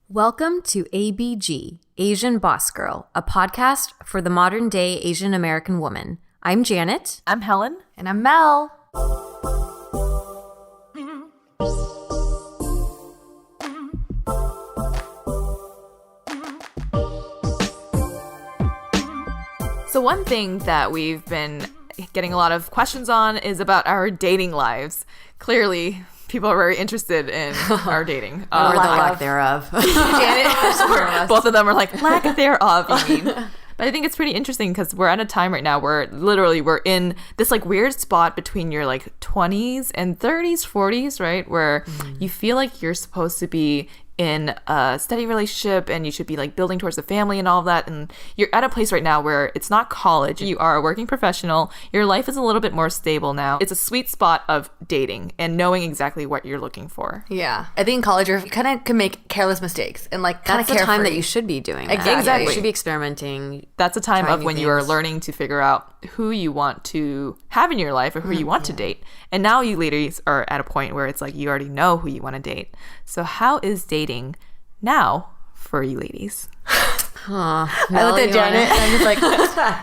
Welcome to ABG, Asian Boss Girl, a podcast for the modern day Asian American woman. I'm Janet. I'm Helen. And I'm Mel. So one thing that we've been getting a lot of questions on is about our dating lives. Clearly, people are very interested in our dating. Or the lack thereof. Janet, both of them are like, lack thereof, you mean? But I think it's pretty interesting because we're at a time right now where literally we're in this like weird spot between your like 20s and 30s, 40s, right? Where you feel like you're supposed to be in a steady relationship and you should be like building towards a family and all of that, and you're at a place right now where it's not college, you are a working professional, your life is a little bit more stable now. It's a sweet spot of dating and knowing exactly what you're looking for. Yeah, I think in college you kind of can make careless mistakes and like kind of That's the time that you should be doing that. Exactly. You should be experimenting. That's a time of when you are things. learning to figure out who you want to have in your life or who you want to date. And now you ladies are at a point where it's like you already know who you want to date. So how is dating now for you ladies? I looked at Janet and I'm just like,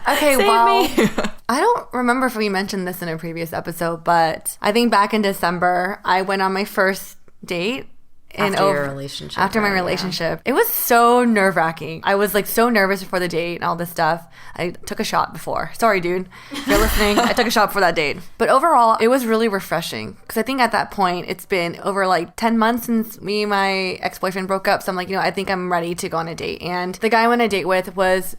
okay, I don't remember if we mentioned this in a previous episode, but I think back in December, I went on my first date. After your relationship. After my relationship. Yeah. It was so nerve-wracking. I was like so nervous before the date and all this stuff. I took a shot before. Sorry, dude. If you're listening, I took a shot before that date. But overall, it was really refreshing. Because I think at that point, it's been over like 10 months since me and my ex-boyfriend broke up. So I'm like, I think I'm ready to go on a date. And the guy I went on a date with was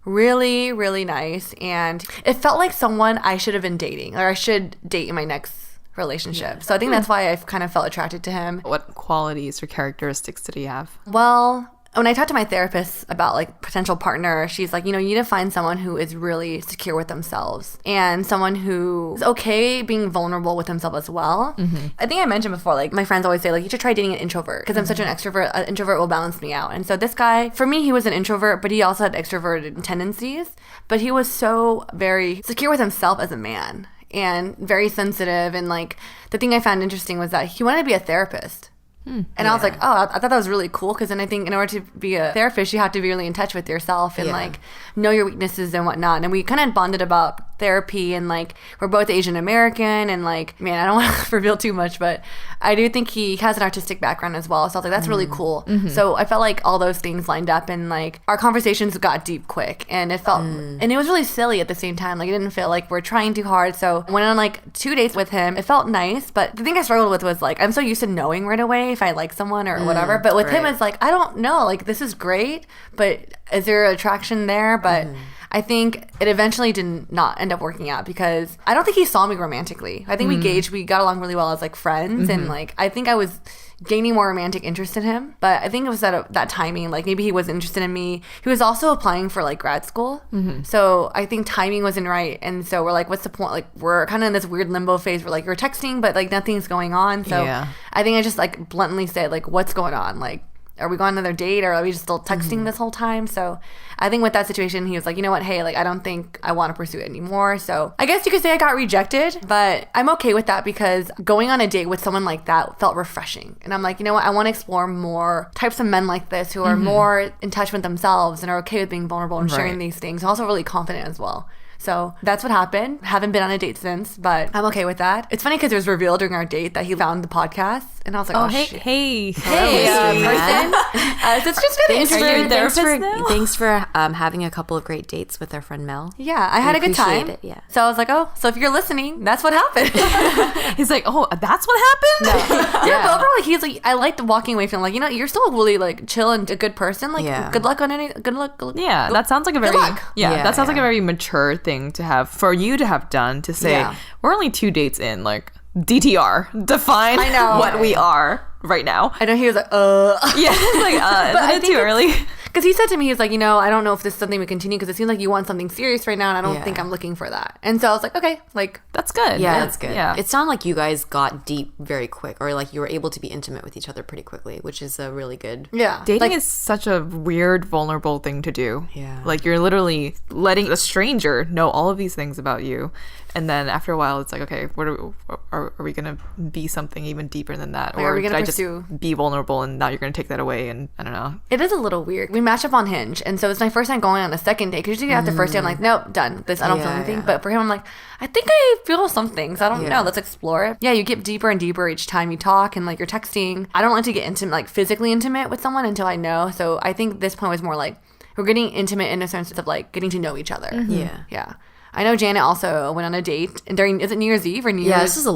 really, really nice. And it felt like someone I should have been dating. Or I should date in my next relationship. So I think that's why I've kind of felt attracted to him. What qualities or characteristics did he have? Well, when I talked to my therapist about like potential partner, she's like, you need to find someone who is really secure with themselves and someone who is okay being vulnerable with themselves as well. I think I mentioned before, like my friends always say like you should try dating an introvert because I'm such an extrovert. An introvert will balance me out. And so this guy, for me, he was an introvert, but he also had extroverted tendencies. But he was so very secure with himself as a man. And very sensitive. And like the thing I found interesting was that he wanted to be a therapist. And I was like, oh, I thought that was really cool. Because then I think in order to be a therapist, you have to be really in touch with yourself and like know your weaknesses and whatnot. And we kind of bonded about therapy and like we're both Asian American and like, man, I don't want to reveal too much, but I do think he has an artistic background as well. So I was like, that's really cool. So I felt like all those things lined up and like our conversations got deep quick and it felt, and it was really silly at the same time. Like it didn't feel like we're trying too hard. So I went on like 2 dates with him. It felt nice, but the thing I struggled with was like, I'm so used to knowing right away if I like someone or whatever. But with him, it's like, I don't know. Like this is great, but is there attraction there? But I think it eventually did not end up working out because I don't think he saw me romantically. I think we got along really well as like friends and like I think I was gaining more romantic interest in him, but I think it was that timing, like maybe he wasn't interested in me. He was also applying for like grad school, so I think timing wasn't right, and so we're like, what's the point? Like we're kind of in this weird limbo phase where like we're texting but like nothing's going on. So I think I just like bluntly said like, what's going on? Like, are we going on another date or are we just still texting this whole time? So I think with that situation, he was like, you know what? Hey, like, I don't think I want to pursue it anymore. So I guess you could say I got rejected, but I'm okay with that because going on a date with someone like that felt refreshing. And I'm like, you know what? I want to explore more types of men like this who are more in touch with themselves and are okay with being vulnerable and sharing these things. Also really confident as well. So that's what happened. Haven't been on a date since, but I'm okay with that. It's funny because it was revealed during our date that he found the podcast, and I was like, oh shit. Hey, person. So it's just kind of interesting. Thanks for having a couple of great dates with our friend Mel. Yeah, I had a good time. It, yeah. So I was like, oh, so if you're listening, that's what happened. He's like, oh, that's what happened? No. Yeah, but overall, like, he's like, I liked walking away from like, you're still really like chill and a good person. Like, good luck on any, good luck. Yeah, that sounds like a very, that sounds like a very mature thing to have for you to have done to say we're only 2 dates in, like DTR, define what we are right now. I know he was like yeah, it's like isn't it too early? Because he said to me, he was like, I don't know if this is something we continue because it seems like you want something serious right now, and I don't think I'm looking for that. And so I was like, okay, like that's good. Yeah, that's good. Yeah. It sounded like you guys got deep very quick, or like you were able to be intimate with each other pretty quickly, which is a really good. Yeah. Dating is such a weird, vulnerable thing to do. Yeah. Like you're literally letting a stranger know all of these things about you. And then after a while, it's like, okay, are we going to be something even deeper than that? Like, or are we going to pursue? Just be vulnerable and now you're going to take that away? And I don't know. It is a little weird. We match up on Hinge. And so it's my first time going on a second date. Because usually after the first day, I'm like, nope, done. I don't feel anything. But for him, I'm like, I think I feel some things. I don't know. Let's explore it. Yeah, you get deeper and deeper each time you talk and like you're texting. I don't like to get intimate, like physically intimate with someone until I know. So I think this point was more like we're getting intimate in a sense of like getting to know each other. Yeah. Yeah. I know Janet also went on a date during, is it New Year's Eve or New Year's? Yeah, this is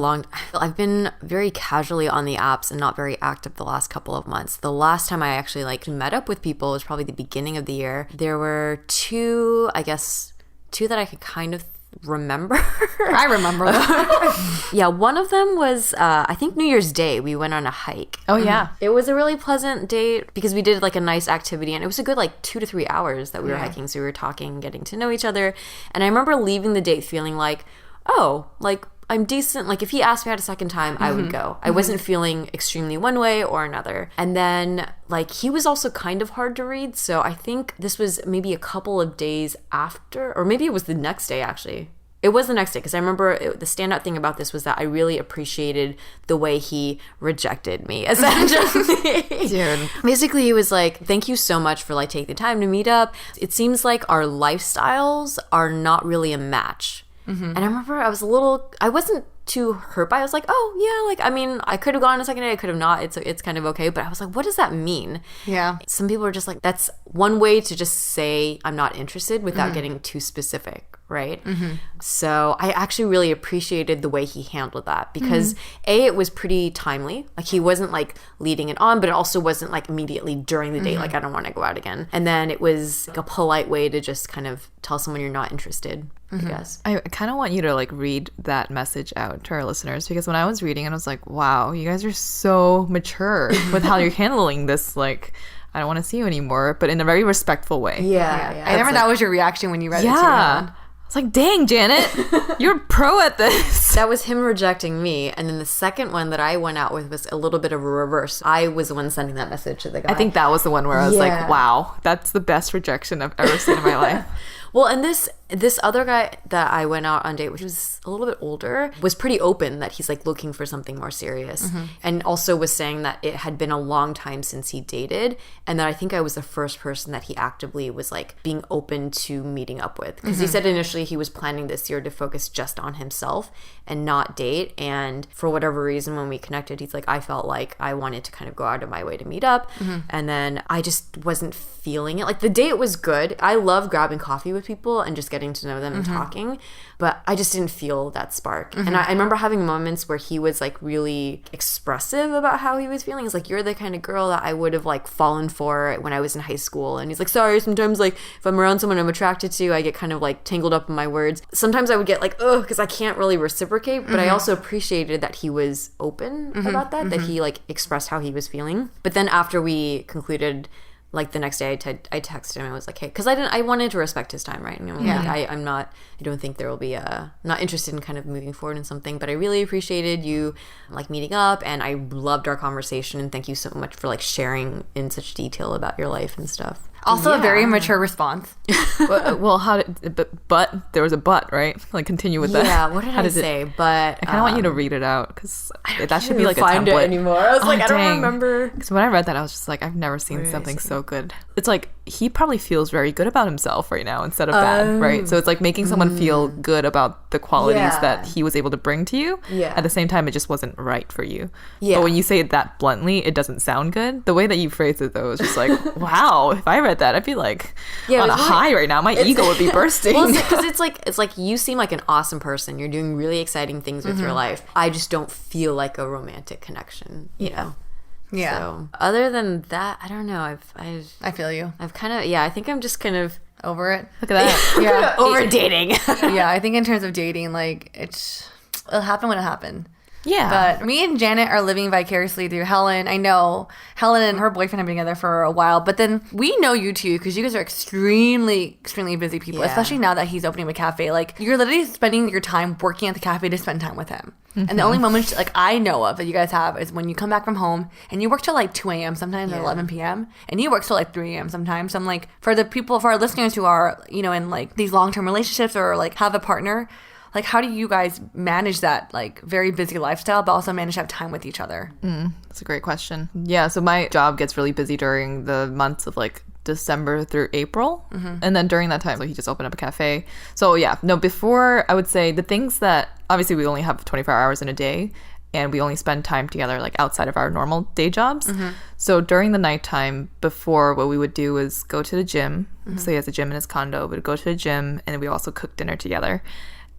I've been very casually on the apps and not very active the last couple of months. The last time I actually like met up with people was probably the beginning of the year. There were two that I could kind of remember. I remember them. Yeah, one of them was I think New Year's Day. We went on a hike. Oh yeah. It was a really pleasant date because we did like a nice activity, and it was a good like 2 to 3 hours that we were hiking. So we were talking, getting to know each other. And I remember leaving the date feeling like, oh, like I'm decent. Like if he asked me out a second time, I would go. I wasn't feeling extremely one way or another. And then like he was also kind of hard to read. So I think this was maybe a couple of days after, or maybe it was the next day actually. It was the next day because I remember the standout thing about this was that I really appreciated the way he rejected me, essentially. Dude. Basically, he was like, thank you so much for like taking the time to meet up. It seems like our lifestyles are not really a match. And I remember I wasn't too hurt by it. I was like, oh, yeah, like, I mean, I could have gone a second day, I could have not. It's kind of okay. But I was like, what does that mean? Yeah. Some people are just like, that's one way to just say I'm not interested without getting too specific, right? So I actually really appreciated the way he handled that because it was pretty timely. Like he wasn't like leading it on, but it also wasn't like immediately during the date, like I don't want to go out again. And then it was like a polite way to just kind of tell someone you're not interested. I guess. I kind of want you to like read that message out to our listeners because when I was reading it, I was like, wow, you guys are so mature with how you're handling this. Like, I don't want to see you anymore, but in a very respectful way. Yeah. I remember that was your reaction when you read it to your Yeah. own. I was like, dang, Janet, you're a pro at this. That was him rejecting me. And then the second one that I went out with was a little bit of a reverse. I was the one sending that message to the guy. I think that was the one where I was like, Yeah. wow, that's the best rejection I've ever seen in my life. Well, and this other guy that I went out on date, which was a little bit older, was pretty open that he's like looking for something more serious. And also was saying that it had been a long time since he dated, and that I think I was the first person that he actively was like being open to meeting up with. Because he said initially he was planning this year to focus just on himself and not date. And for whatever reason, when we connected, he's like, I felt like I wanted to kind of go out of my way to meet up. And then I just wasn't feeling it. Like the date was good. I love grabbing coffee with people and just getting to know them and talking, but I just didn't feel that spark. And I remember having moments where he was like really expressive about how he was feeling. He's like, you're the kind of girl that I would have like fallen for when I was in high school. And he's like, sorry, sometimes like if I'm around someone I'm attracted to, I get kind of like tangled up in my words. Sometimes I would get like, ugh, because I can't really reciprocate, but I also appreciated that he was open about that he like expressed how he was feeling. But then after we concluded, like the next day I texted him and I was like, hey, because I wanted to respect his time, right? And like, I don't think there will be not interested in kind of moving forward in something, but I really appreciated you like meeting up, and I loved our conversation, and thank you so much for like sharing in such detail about your life and stuff. Also a very mature response. Well, but there was a but, right? Like continue with that. Yeah, what did I say? But I kind of want you to read it out because that should be like a find template it anymore. I was like, I don't dang. remember. Because when I read that, I was just like, I've never seen something so good. It's like he probably feels very good about himself right now instead of bad, right? So it's like making someone feel good about the qualities that he was able to bring to you. Yeah. At the same time, it just wasn't right for you. Yeah. But when you say it that bluntly, it doesn't sound good. The way that you phrase it though is just like, wow, if I read that, I'd be like on a high right now. My ego would be bursting. Well, because it's like you seem like an awesome person. You're doing really exciting things with your life. I just don't feel like a romantic connection, you know? Yeah. So other than that, I don't know. I feel you. I've kind of, I think I'm just kind of Over it. Look at that. Yeah. over dating. Yeah, I think in terms of dating, like it'll happen when it happens. Yeah. But me and Janet are living vicariously through Helen. I know Helen and her boyfriend have been together for a while, but then we know you two because you guys are extremely busy people, especially now that he's opening a cafe. Like, you're literally spending your time working at the cafe to spend time with him. And the only moments like I know of that you guys have is when you come back from home and you work till like 2 a.m. sometimes or 11 p.m. and he works till like 3 a.m. sometimes. So I'm like, for our listeners who are, you know, in like these long-term relationships or like have a partner, like, how do you guys manage that like very busy lifestyle but also manage to have time with each other? That's a great question. Yeah, so my job gets really busy during the months of like December through April. And then during that time, so he just opened up a cafe. So yeah, no, before, I would say the things that, obviously we only have 24 hours in a day and we only spend time together like outside of our normal day jobs. So during the nighttime before, what we would do is go to the gym. So he has a gym in his condo. We'd go to the gym and then we also cook dinner together.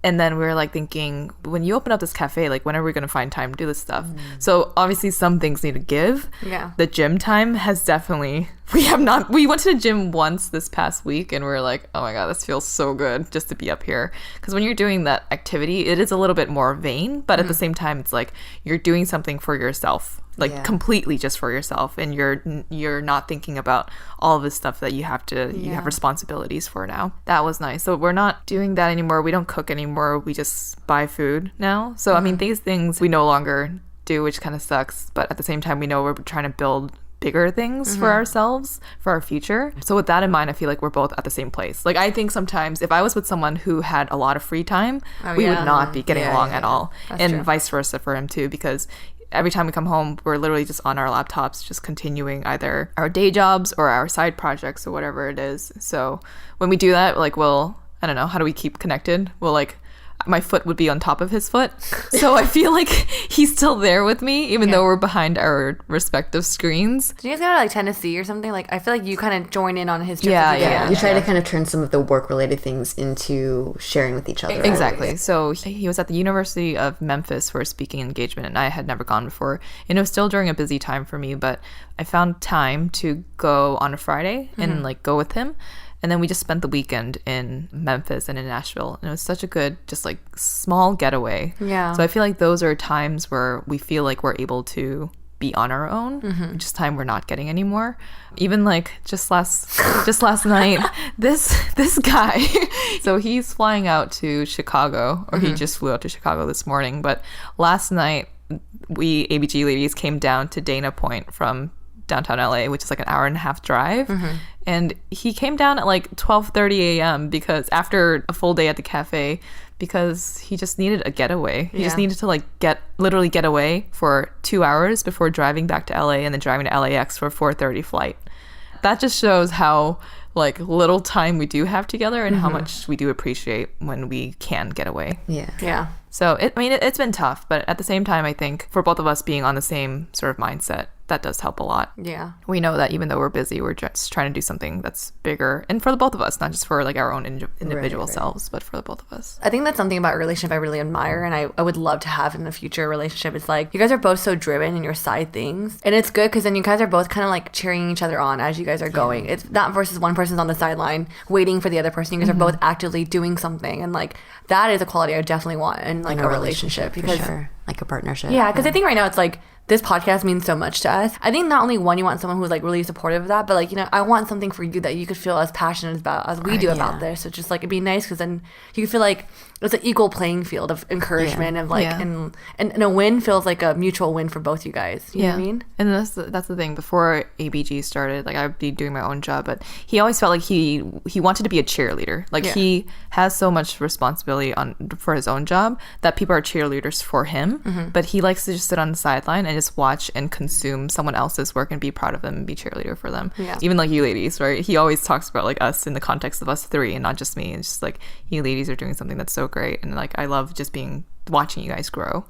And then we were like thinking, when you open up this cafe, like when are we going to find time to do this stuff? So obviously some things need to give. Yeah. The gym time has definitely, we went to the gym once this past week and we were like, oh my God, this feels so good just to be up here. Because when you're doing that activity, it is a little bit more vain, but at the same time, it's like you're doing something for yourself. Like completely just for yourself, and you're not thinking about all of this stuff that you have responsibilities for now. That was nice. So we're not doing that anymore. We don't cook anymore. We just buy food now. So I mean, these things we no longer do, which kind of sucks, but at the same time we know we're trying to build bigger things for ourselves, for our future. So with that in mind, I feel like we're both at the same place. Like, I think sometimes if I was with someone who had a lot of free time, we would not be getting along at all. That's true. Vice versa for him too, because every time we come home, we're literally just on our laptops, just continuing either our day jobs or our side projects or whatever it is. So when we do that, like, I don't know, how do we keep connected? Well, like, my foot would be on top of his foot. So I feel like he's still there with me, even though we're behind our respective screens. Did you guys go to like Tennessee or something? Like, I feel like you kind of join in on his trip. Yeah. You try to kind of turn some of the work-related things into sharing with each other. Exactly. Right? So he was at the University of Memphis for a speaking engagement, and I had never gone before. And it was still during a busy time for me, but I found time to go on a Friday and like go with him. And then we just spent the weekend in Memphis and in Nashville. And it was such a good, just like small getaway. Yeah. So I feel like those are times where we feel like we're able to be on our own, which is time we're not getting anymore. Even like just last night, this guy, so he's flying out to Chicago, or he just flew out to Chicago this morning. But last night, we ABG ladies came down to Dana Point from downtown LA, which is like an hour and a half drive. And he came down at like 12:30 a.m. because after a full day at the cafe, because he just needed a getaway. He just needed to like literally get away for 2 hours before driving back to LA and then driving to LAX for a 4:30 flight. That just shows how like little time we do have together and how much we do appreciate when we can get away. Yeah. So it's been tough, but at the same time, I think for both of us being on the same sort of mindset, that does help a lot. Yeah. We know that even though we're busy, we're just trying to do something that's bigger and for the both of us, not just for like our own individual selves, but for the both of us. I think that's something about a relationship I really admire and I would love to have in the future relationship. It's like you guys are both so driven in your side things, and it's good because then you guys are both kind of like cheering each other on as you guys are going. It's not versus one person's on the sideline waiting for the other person. You guys are both actively doing something, and like that is a quality I definitely want in like a relationship because like a partnership. Yeah, because I think right now it's like this podcast means so much to us. I think not only one, you want someone who's like really supportive of that, but like, you know, I want something for you that you could feel as passionate about as we do about this. It's just like, it'd be nice because then you feel like it's an equal playing field of encouragement of like, and a win feels like a mutual win for both you guys. You know what I mean? And that's the thing. Before ABG started, like I'd be doing my own job, but he always felt like he wanted to be a cheerleader. Like he has so much responsibility for his own job that people are cheerleaders for him, but he likes to just sit on the sideline and just watch and consume someone else's work and be proud of them and be cheerleader for them. Even like you ladies, right? He always talks about like us in the context of us three and not just me. It's just like, you ladies are doing something that's so great, and like I love just watching you guys grow.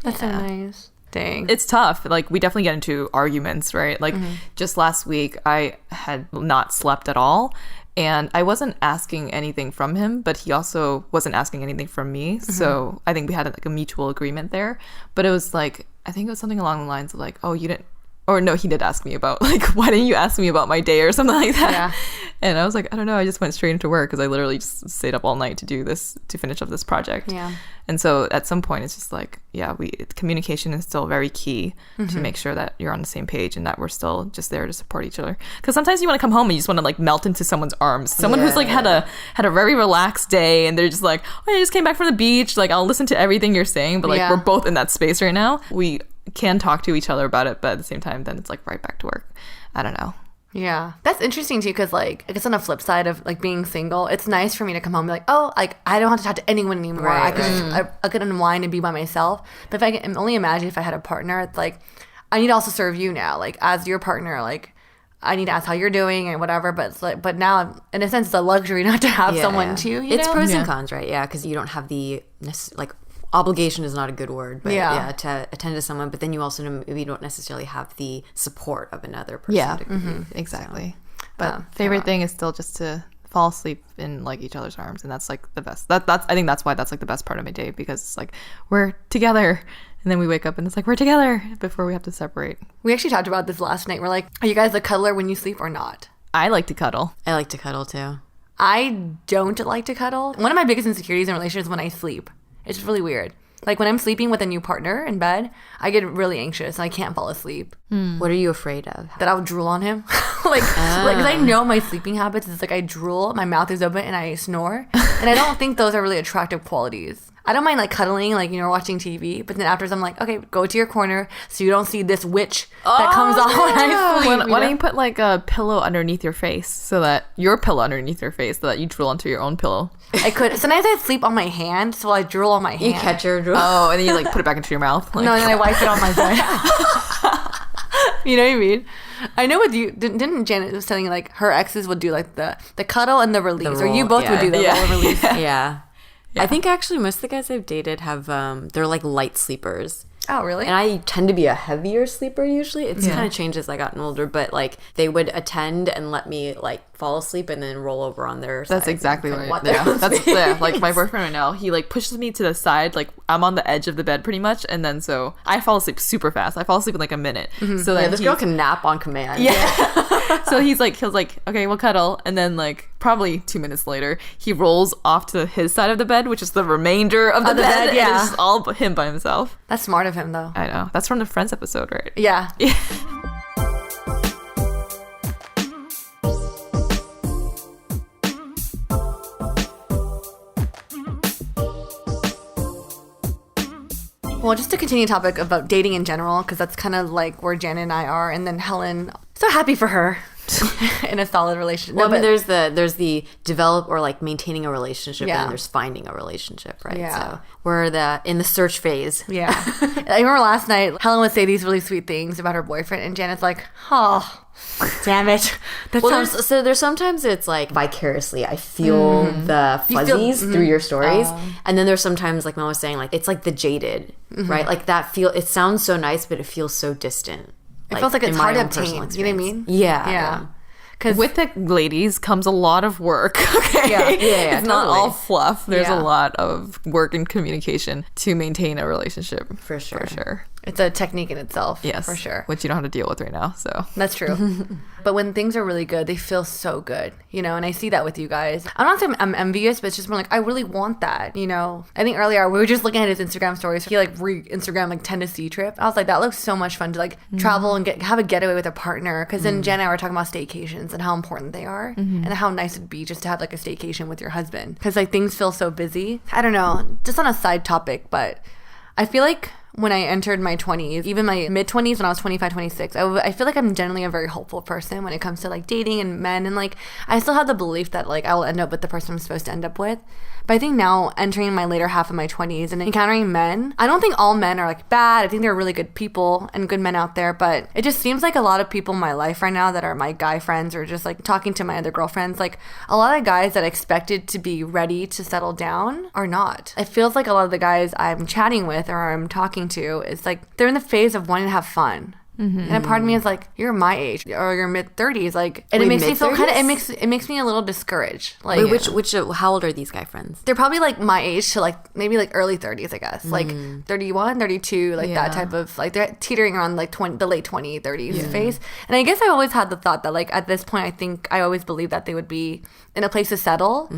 That's so nice. Dang. It's tough. Like we definitely get into arguments, right? Like just last week I had not slept at all, and I wasn't asking anything from him, but he also wasn't asking anything from me. So I think we had like a mutual agreement there. But it was like, I think it was something along the lines of like, oh, you didn't, or no, he did ask me about like, why didn't you ask me about my day or something like that. And I was like, I don't know, I just went straight into work because I literally just stayed up all night to do this, to finish up this project. Yeah. And so at some point it's just like, yeah, communication is still very key to make sure that you're on the same page and that we're still just there to support each other. Because sometimes you want to come home and you just want to like melt into someone's arms. Someone who's like had a very relaxed day and they're just like, oh, I just came back from the beach. Like, I'll listen to everything you're saying, but like we're both in that space right now. We can talk to each other about it, but at the same time, then it's like right back to work. I don't know. Yeah, that's interesting too, because like I guess on the flip side of like being single, it's nice for me to come home and be like, oh, like I don't have to talk to anyone anymore. Right, I could unwind and be by myself. But if I can only imagine if I had a partner, it's like I need to also serve you now, like as your partner, like I need to ask how you're doing and whatever. But it's like, but now in a sense, it's a luxury not to have someone too. It's know? pros and cons, right? Yeah, because you don't have the like. Obligation is not a good word, but to attend to someone, but then you also maybe don't necessarily have the support of another person. Yeah, exactly. But favorite thing is still just to fall asleep in like each other's arms, and that's like the best. That's I think that's why that's like the best part of my day, because it's like we're together, and then we wake up and it's like we're together before we have to separate. We actually talked about this last night. We're like, are you guys a cuddler when you sleep or not? I like to cuddle. I like to cuddle too. I don't like to cuddle. One of my biggest insecurities in relationships is when I sleep. It's really weird. Like when I'm sleeping with a new partner in bed, I get really anxious and I can't fall asleep. What are you afraid of? That I'll drool on him. like, because I know my sleeping habits is like I drool, my mouth is open, and I snore. And I don't think those are really attractive qualities. I don't mind like cuddling, like, you know, watching TV, but then afterwards I'm like, okay, go to your corner so you don't see this witch that comes on when I sleep. Why don't you put like a pillow underneath your face, so that your pillow underneath your face, so that you drool onto your own pillow? I could. Sometimes I sleep on my hand, so I drool on my hand. You catch your drool. Oh, and then you like put it back into your mouth. Like. No, and then I wipe it on my bed. You know what I mean? I know with you, didn't Janet was telling you like her exes would do like the cuddle and the release, or you both would do the roll and release. Yeah. I think actually most of the guys I've dated have they're like light sleepers. Oh, really? And I tend to be a heavier sleeper usually. It's kind of changed as I gotten older, but like they would attend and let me like fall asleep and then roll over on their side. That's exactly right. That's like my boyfriend right now. He like pushes me to the side, like I'm on the edge of the bed pretty much, and then so I fall asleep super fast. I fall asleep in like a minute. So then this girl can nap on command. Yeah. So he's like, okay, we'll cuddle, and then like probably 2 minutes later, he rolls off to his side of the bed, which is the remainder of the bed. Yeah, and it's just all him by himself. That's smart of him, though. I know. That's from the Friends episode, right? Yeah. Well, just to continue the topic about dating in general, because that's kind of like where Janet and I are, and then Helen, so happy for her in a solid relationship. Well, I mean, there's the develop or like maintaining a relationship, and then there's finding a relationship, right? Yeah. So we're in the search phase. Yeah. I remember last night, Helen would say these really sweet things about her boyfriend, and Janet's like, oh, damn it. There's sometimes it's like vicariously I feel the fuzzies through your stories, and then there's sometimes like Mel was saying, like it's like the jaded, right? Like it sounds so nice, but it feels so distant. It feels like it's hard to obtain. You know what I mean? Yeah. Because with the ladies comes a lot of work. Okay. Yeah. It's not all fluff. There's a lot of work and communication to maintain a relationship. For sure. It's a technique in itself. Yes. For sure. Which you don't have to deal with right now. So that's true. But when things are really good, they feel so good, you know, and I see that with you guys. I'm not saying I'm envious, but it's just more like, I really want that, you know. I think earlier we were just looking at his Instagram stories. He like Instagram like Tennessee trip. I was like, that looks so much fun to like travel and have a getaway with a partner. Because then Jen and I were talking about staycations and how important they are and how nice it'd be just to have like a staycation with your husband. Because like things feel so busy. I don't know, just on a side topic, but I feel like when I entered my 20s, even my mid-20s when I was 25, 26, I feel like I'm generally a very hopeful person when it comes to like dating and men, and like I still have the belief that like I will end up with the person I'm supposed to end up with. But I think now entering my later half of my 20s and encountering men, I don't think all men are like bad. I think there are really good people and good men out there, but it just seems like a lot of people in my life right now that are my guy friends or just like talking to my other girlfriends, like a lot of guys that I expected to be ready to settle down are not. It feels like a lot of the guys I'm chatting with or I'm talking to is like they're in the phase of wanting to have fun. And a part of me is like, you're my age or you're mid-30s, like, and it makes me feel kind of it makes me a little discouraged. Like, which how old are these guy friends? they're probably like my age to like maybe like early 30s, I guess, like 31, 32, like that type of, like they're teetering around like the late 20s, 30s phase. And I guess I always had the thought that like at this point, I think I always believed that they would be in a place to settle,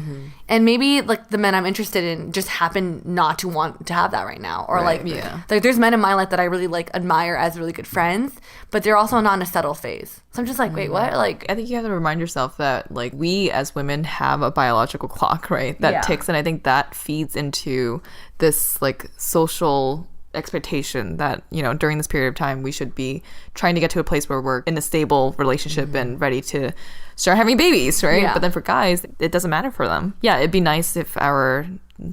and maybe like the men I'm interested in just happen not to want to have that right now, or like there's men in my life that I really like admire as really good friends, but they're also not in a settle phase. So I'm just like, wait, what? Like, I think you have to remind yourself that like we as women have a biological clock, right? That ticks, and I think that feeds into this like social expectation that, you know, during this period of time we should be trying to get to a place where we're in a stable relationship and ready to start having babies, right? But then for guys, it doesn't matter for them. Yeah, it'd be nice if our,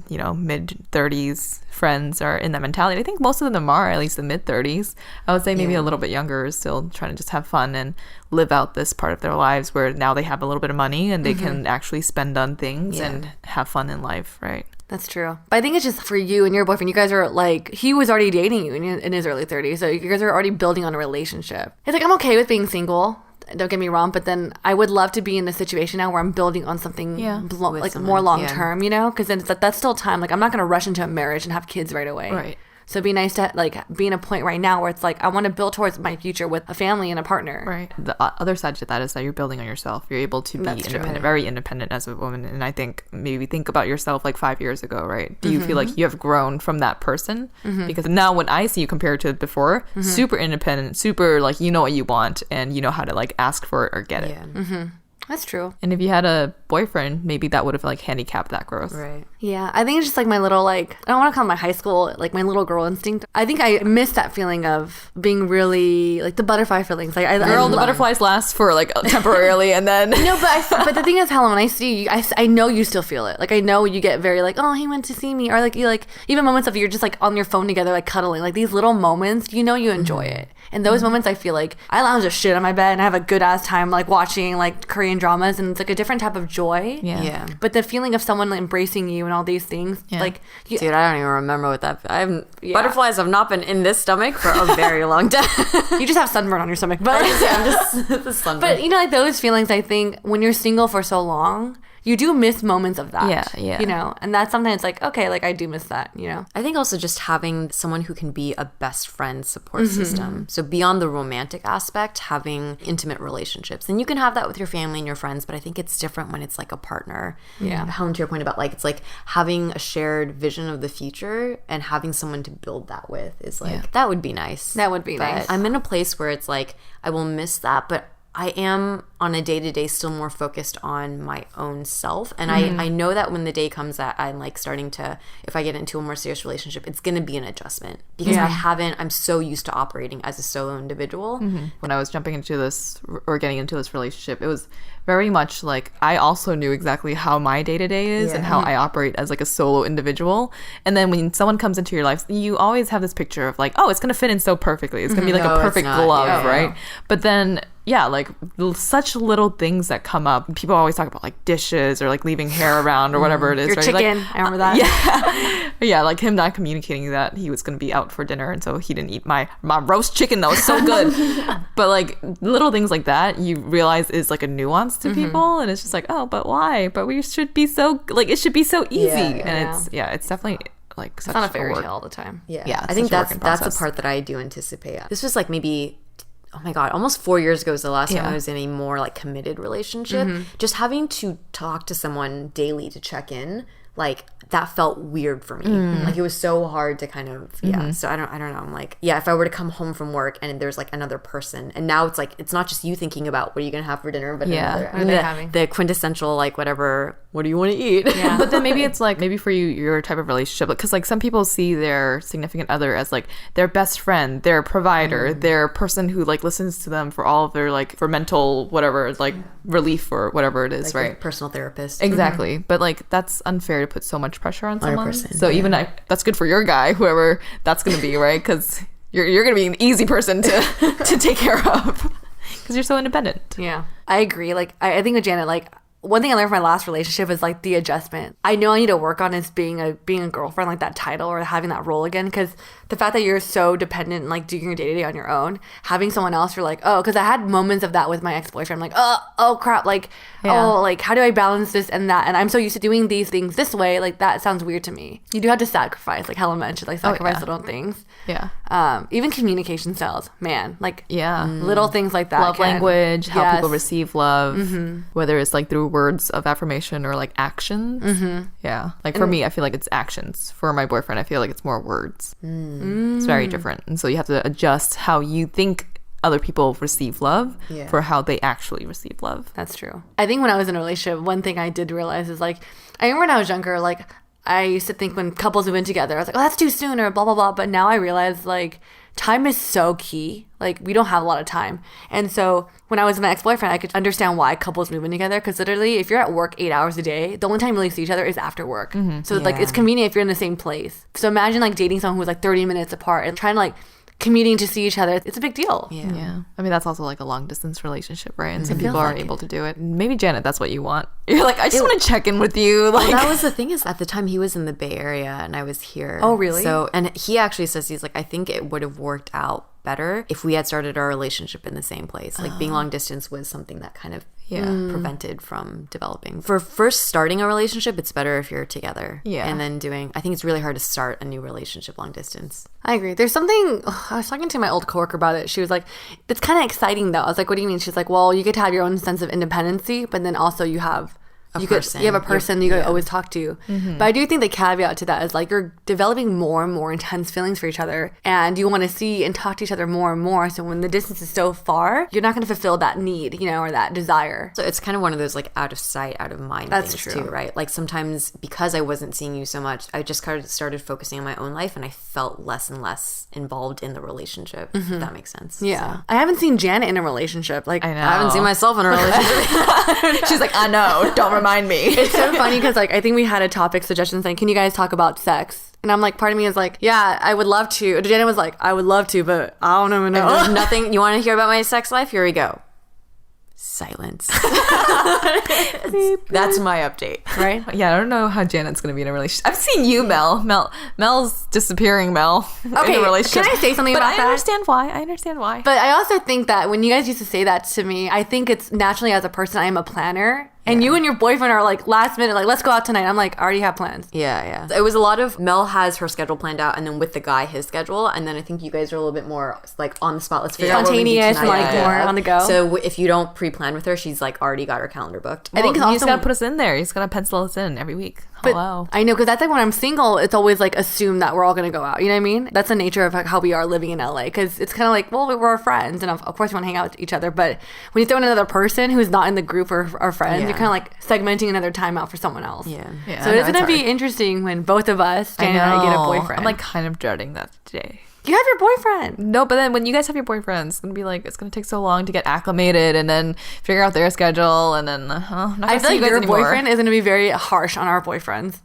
you know, mid-30s friends are in that mentality. I think most of them are, at least the mid-30s. I would say maybe a little bit younger is still trying to just have fun and live out this part of their lives where now they have a little bit of money and they can actually spend on things and have fun in life, right? That's true. But I think it's just for you and your boyfriend. You guys are like, he was already dating you in his early 30s. So you guys are already building on a relationship. It's like, I'm okay with being single. Don't get me wrong. But then I would love to be in a situation now where I'm building on something like more long term, you know? Because then that's still time. Like, I'm not going to rush into a marriage and have kids right away. Right. So it'd be nice to like be in a point right now where it's like, I want to build towards my future with a family and a partner. Right. The other side to that is that you're building on yourself. You're able to be independent, very independent as a woman. And I think maybe think about yourself like 5 years ago, right? Do you feel like you have grown from that person? Because now when I see you compared to before, super independent, super like, you know what you want and you know how to like ask for it or get it. That's true. And if you had a boyfriend, maybe that would have like handicapped that growth. Right. Yeah, I think it's just like my little, like, I don't want to call it my high school, like my little girl instinct. I think I miss that feeling of being really, like the butterfly feelings. Like, Girl, the butterflies last for like temporarily and then. No, but the thing is, Helen, when I see you, I know you still feel it. Like, I know you get very like, oh, he went to see me. Or like, you like, even moments of you're just like on your phone together, like cuddling. Like these little moments, you know you enjoy it. And those moments, I feel like I lounge a shit on my bed and I have a good ass time like watching like Korean dramas, and it's like a different type of joy. Yeah. But the feeling of someone embracing you and all these things, like, dude, I don't even remember what that. Butterflies have not been in this stomach for a very long time. You just have sunburn on your stomach, but I'm just the sunburn. But you know, like those feelings, I think when you're single for so long, you do miss moments of that. Yeah. You know, and that's sometimes like, okay, like I do miss that, you know? I think also just having someone who can be a best friend support system. So beyond the romantic aspect, having intimate relationships. And you can have that with your family and your friends, but I think it's different when it's like a partner. Yeah. Helen, to your point about like, it's like having a shared vision of the future and having someone to build that with is like, that would be nice. That would be but nice. I'm in a place where it's like, I will miss that, but I am on a day-to-day still more focused on my own self. And I know that when the day comes that I'm like starting to, if I get into a more serious relationship, it's going to be an adjustment because I'm so used to operating as a solo individual. When I was jumping into this or getting into this relationship, it was very much like I also knew exactly how my day-to-day is and how I operate as like a solo individual. And then when someone comes into your life, you always have this picture of like, oh, it's going to fit in so perfectly. It's going to be like a perfect glove, right? But then like such little things that come up. People always talk about like dishes or like leaving hair around or whatever it is. Your right? chicken, like, I remember that. Yeah, like him not communicating that he was going to be out for dinner, and so he didn't eat my roast chicken that was so good. But like little things like that, you realize is like a nuance to people, and it's just like, oh, but why? But we should be so like it should be so easy, and it's definitely. Like it's not a fairy tale all the time. Yeah, I think that's the part that I do anticipate. This was like maybe, oh my God, almost 4 years ago was the last time I was in a more like committed relationship. Just having to talk to someone daily to check in, like that felt weird for me. Like it was so hard to kind of, so I don't know. I'm like, if I were to come home from work and there's like another person, and now it's like, it's not just you thinking about what are you going to have for dinner, but the quintessential, like whatever, what do you want to eat? Yeah. But then maybe it's like, maybe for you, your type of relationship, because like some people see their significant other as like their best friend, their provider, their person who like listens to them for all of their like, for mental, whatever, like relief or whatever it is, like right? Personal therapist. Exactly. But like, that's unfair to put so much pressure on someone. 100%, so even that's good for your guy, whoever that's going to be, right? Because you're going to be an easy person to take care of because you're so independent. Yeah, I agree. Like I think with Janet, like one thing I learned from my last relationship is like the adjustment. I know I need to work on is being a girlfriend, like that title or having that role again, because the fact that you're so dependent and like doing your day-to-day on your own, having someone else, you're like, oh, because I had moments of that with my ex-boyfriend. I'm like, oh crap, like, oh, like how do I balance this and that? And I'm so used to doing these things this way, like that sounds weird to me. You do have to sacrifice, like Helen mentioned, like sacrifice little things. Yeah. Even communication styles, man, like Yeah. little things like that. Love language, how Yes. people receive love, whether it's like through words of affirmation or like actions. Yeah. Like for me, I feel like it's actions. For my boyfriend, I feel like it's more words. It's very different. And so you have to adjust how you think other people receive love for how they actually receive love. That's true. I think when I was in a relationship, one thing I did realize is like, I remember when I was younger, like I used to think when couples move in together, I was like, oh, that's too soon or blah, blah, blah. But now I realize like time is so key. Like we don't have a lot of time. And so when I was with my ex-boyfriend, I could understand why couples move in together. Because literally if you're at work 8 hours a day, the only time you really see each other is after work. So like it's convenient if you're in the same place. So imagine like dating someone who's like 30 minutes apart and trying to like commuting to see each other. It's a big deal. Yeah. I mean, that's also like a long distance relationship, right? And some people aren't able to do it. Maybe Janet, that's what you want. You're like, I just want to check in with you. Like, that was the thing is at the time he was in the Bay Area and I was here. Oh, really? So, and he actually says, he's like, I think it would have worked out better if we had started our relationship in the same place. Like being long distance was something that kind of prevented from developing. For first starting a relationship, it's better if you're together. Yeah. And then I think it's really hard to start a new relationship long distance. I agree. There's something, I was talking to my old coworker about it. She was like, it's kind of exciting though. I was like, what do you mean? She's like, well, you get to have your own sense of independency, but then also you have you have a person you could always talk to. But I do think the caveat to that is like you're developing more and more intense feelings for each other and you want to see and talk to each other more and more. So when the distance is so far, you're not going to fulfill that need, or that desire. So it's kind of one of those like out of sight, out of mind That's things true. too, right? Like sometimes because I wasn't seeing you so much, I just kind of started focusing on my own life and I felt less and less involved in the relationship, if that makes sense. Yeah. So. I haven't seen Janet in a relationship. Like I know. I haven't seen myself in a relationship. she's like, I know, don't remind me. It's so funny because like I think we had a topic suggestion saying, can you guys talk about sex? And I'm like, part of me is like, yeah, I would love to. Janet was like, I would love to, but I don't even know. There's nothing. You want to hear about my sex life? Here we go. Silence. That's my update. Right? Yeah, I don't know how Janet's going to be in a relationship. I've seen you, Mel's disappearing, Mel, in a relationship. Can I say something but about I that? I understand why. But I also think that when you guys used to say that to me, I think it's naturally as a person, I am a planner. And you and your boyfriend are like last minute, like, let's go out tonight. I'm like, I already have plans. Yeah. It was a lot of Mel has her schedule planned out and then with the guy, his schedule. And then I think you guys are a little bit more like on the spot. Let's figure out what we do spontaneous, tonight. like more on the go. So if you don't pre-plan with her, she's like already got her calendar booked. I think you it's just also- got to put us in there. You just got to pencil us in every week. But Hello. I know, because that's like when I'm single, it's always like assumed that we're all going to go out. You know what I mean? That's the nature of like how we are living in LA. Because it's kind of like, well, we're our friends. And of course, we want to hang out with each other. But when you throw in another person who's not in the group or our friends, you're kind of like segmenting another time out for someone else. Yeah. So it's going to be interesting when both of us, Janet and I, get a boyfriend. I'm like kind of dreading that day. you have your boyfriend. No, but then when you guys have your boyfriends, it's gonna be like, it's gonna take so long to get acclimated and then figure out their schedule, and then I'm not I gonna feel see like you guys your anymore. boyfriend is going to be very harsh on our boyfriends.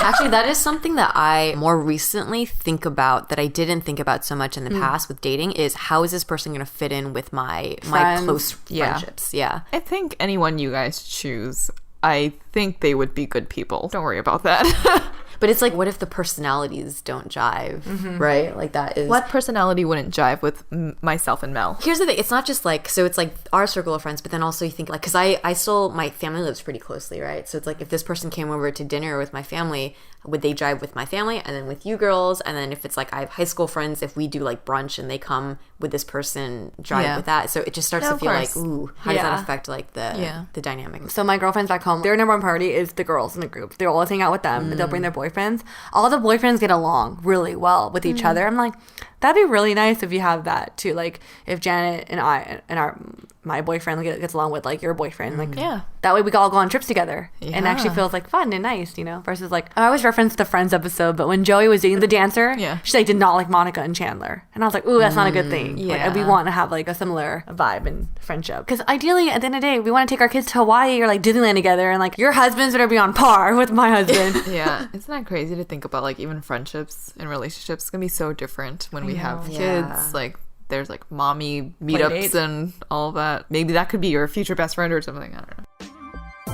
Actually, that is something that I more recently think about that I didn't think about so much in the past with dating is how is this person going to fit in with my Friends. close Yeah. friendships? Yeah. I think anyone you guys choose, I think they would be good people. Don't worry about that. But it's like, what if the personalities don't jive, right? Like that is... What personality wouldn't jive with myself and Mel? Here's the thing. It's not just like, so it's like our circle of friends, but then also you think like, because I still, my family lives pretty closely, right? So it's like if this person came over to dinner with my family, would they jive with my family and then with you girls? And then if it's like I have high school friends, if we do like brunch and they come, would this person jive with that? So it just starts No, to of feel course. like, ooh, how does that Yeah. affect like the dynamic? So my girlfriends back home, their number one priority is the girls in the group. They'll always hang out with them. They'll bring their boyfriends. All the boyfriends get along really well with each other. I'm like, that'd be really nice if you have that too. Like if Janet and I and my boyfriend gets along with like your boyfriend, like that way we can all go on trips together and actually feels like fun and nice, you know. Versus like I always reference the Friends episode, but when Joey was dating the dancer, she like did not like Monica and Chandler, and I was like, ooh, that's not a good thing. Like we want to have like a similar vibe and friendship because ideally at the end of the day we want to take our kids to Hawaii or like Disneyland together, and like your husband's gonna be on par with my husband. Yeah, isn't that crazy to think about? Like even friendships and relationships it's gonna be so different when we have kids. Like there's like mommy meetups dates. and all that. Maybe that could be your future best friend or something. I don't know.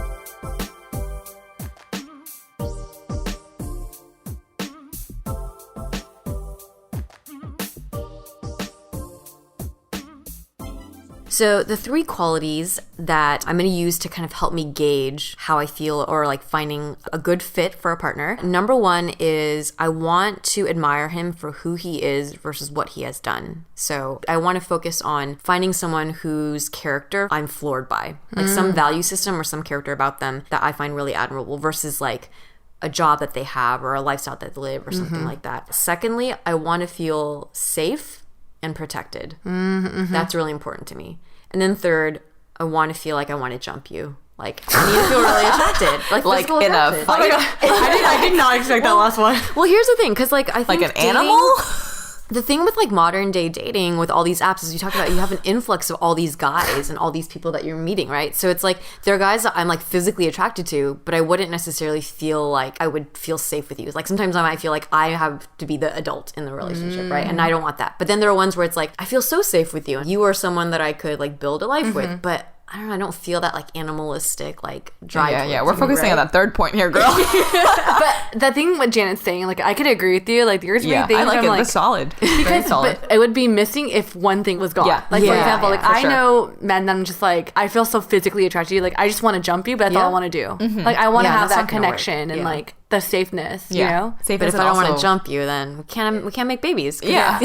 So the 3 qualities that I'm going to use to kind of help me gauge how I feel or like finding a good fit for a partner. Number 1 is I want to admire him for who he is versus what he has done. So I want to focus on finding someone whose character I'm floored by, like some value system or some character about them that I find really admirable versus like a job that they have or a lifestyle that they live or something like that. Secondly, I want to feel safe and protected. That's really important to me. And then third, I want to feel like I want to jump you. Like, I need to feel really attracted. Like in attracted. a fight. I did not expect that last one. Well, here's the thing, because like I think Like an animal? The thing with like modern day dating with all these apps is you talk about you have an influx of all these guys and all these people that you're meeting, right? So it's like there are guys that I'm like physically attracted to, but I wouldn't necessarily feel like I would feel safe with you. Like sometimes I might feel like I have to be the adult in the relationship, right? And I don't want that. But then there are ones where it's like I feel so safe with you. You are someone that I could like build a life with, but I don't know, I don't feel that like animalistic like drive. Yeah, towards we're you, focusing on right? that third point here, girl. But the thing what Janet's saying, like I could agree with you. Like there's three Yeah, things I like I'm it. like, That's solid. Very because solid. but it would be missing if one thing was gone. Yeah. Like for Yeah, example, yeah, like for I sure. know men that I'm just like I feel so physically attracted to you. Like I just want to jump you, but that's all I want to do. Like I want to Yeah, have that's that not gonna work. connection and Yeah. like the safeness. Yeah. You know. Safe But as if it I don't want to also- jump you, then we can't make babies. Yeah.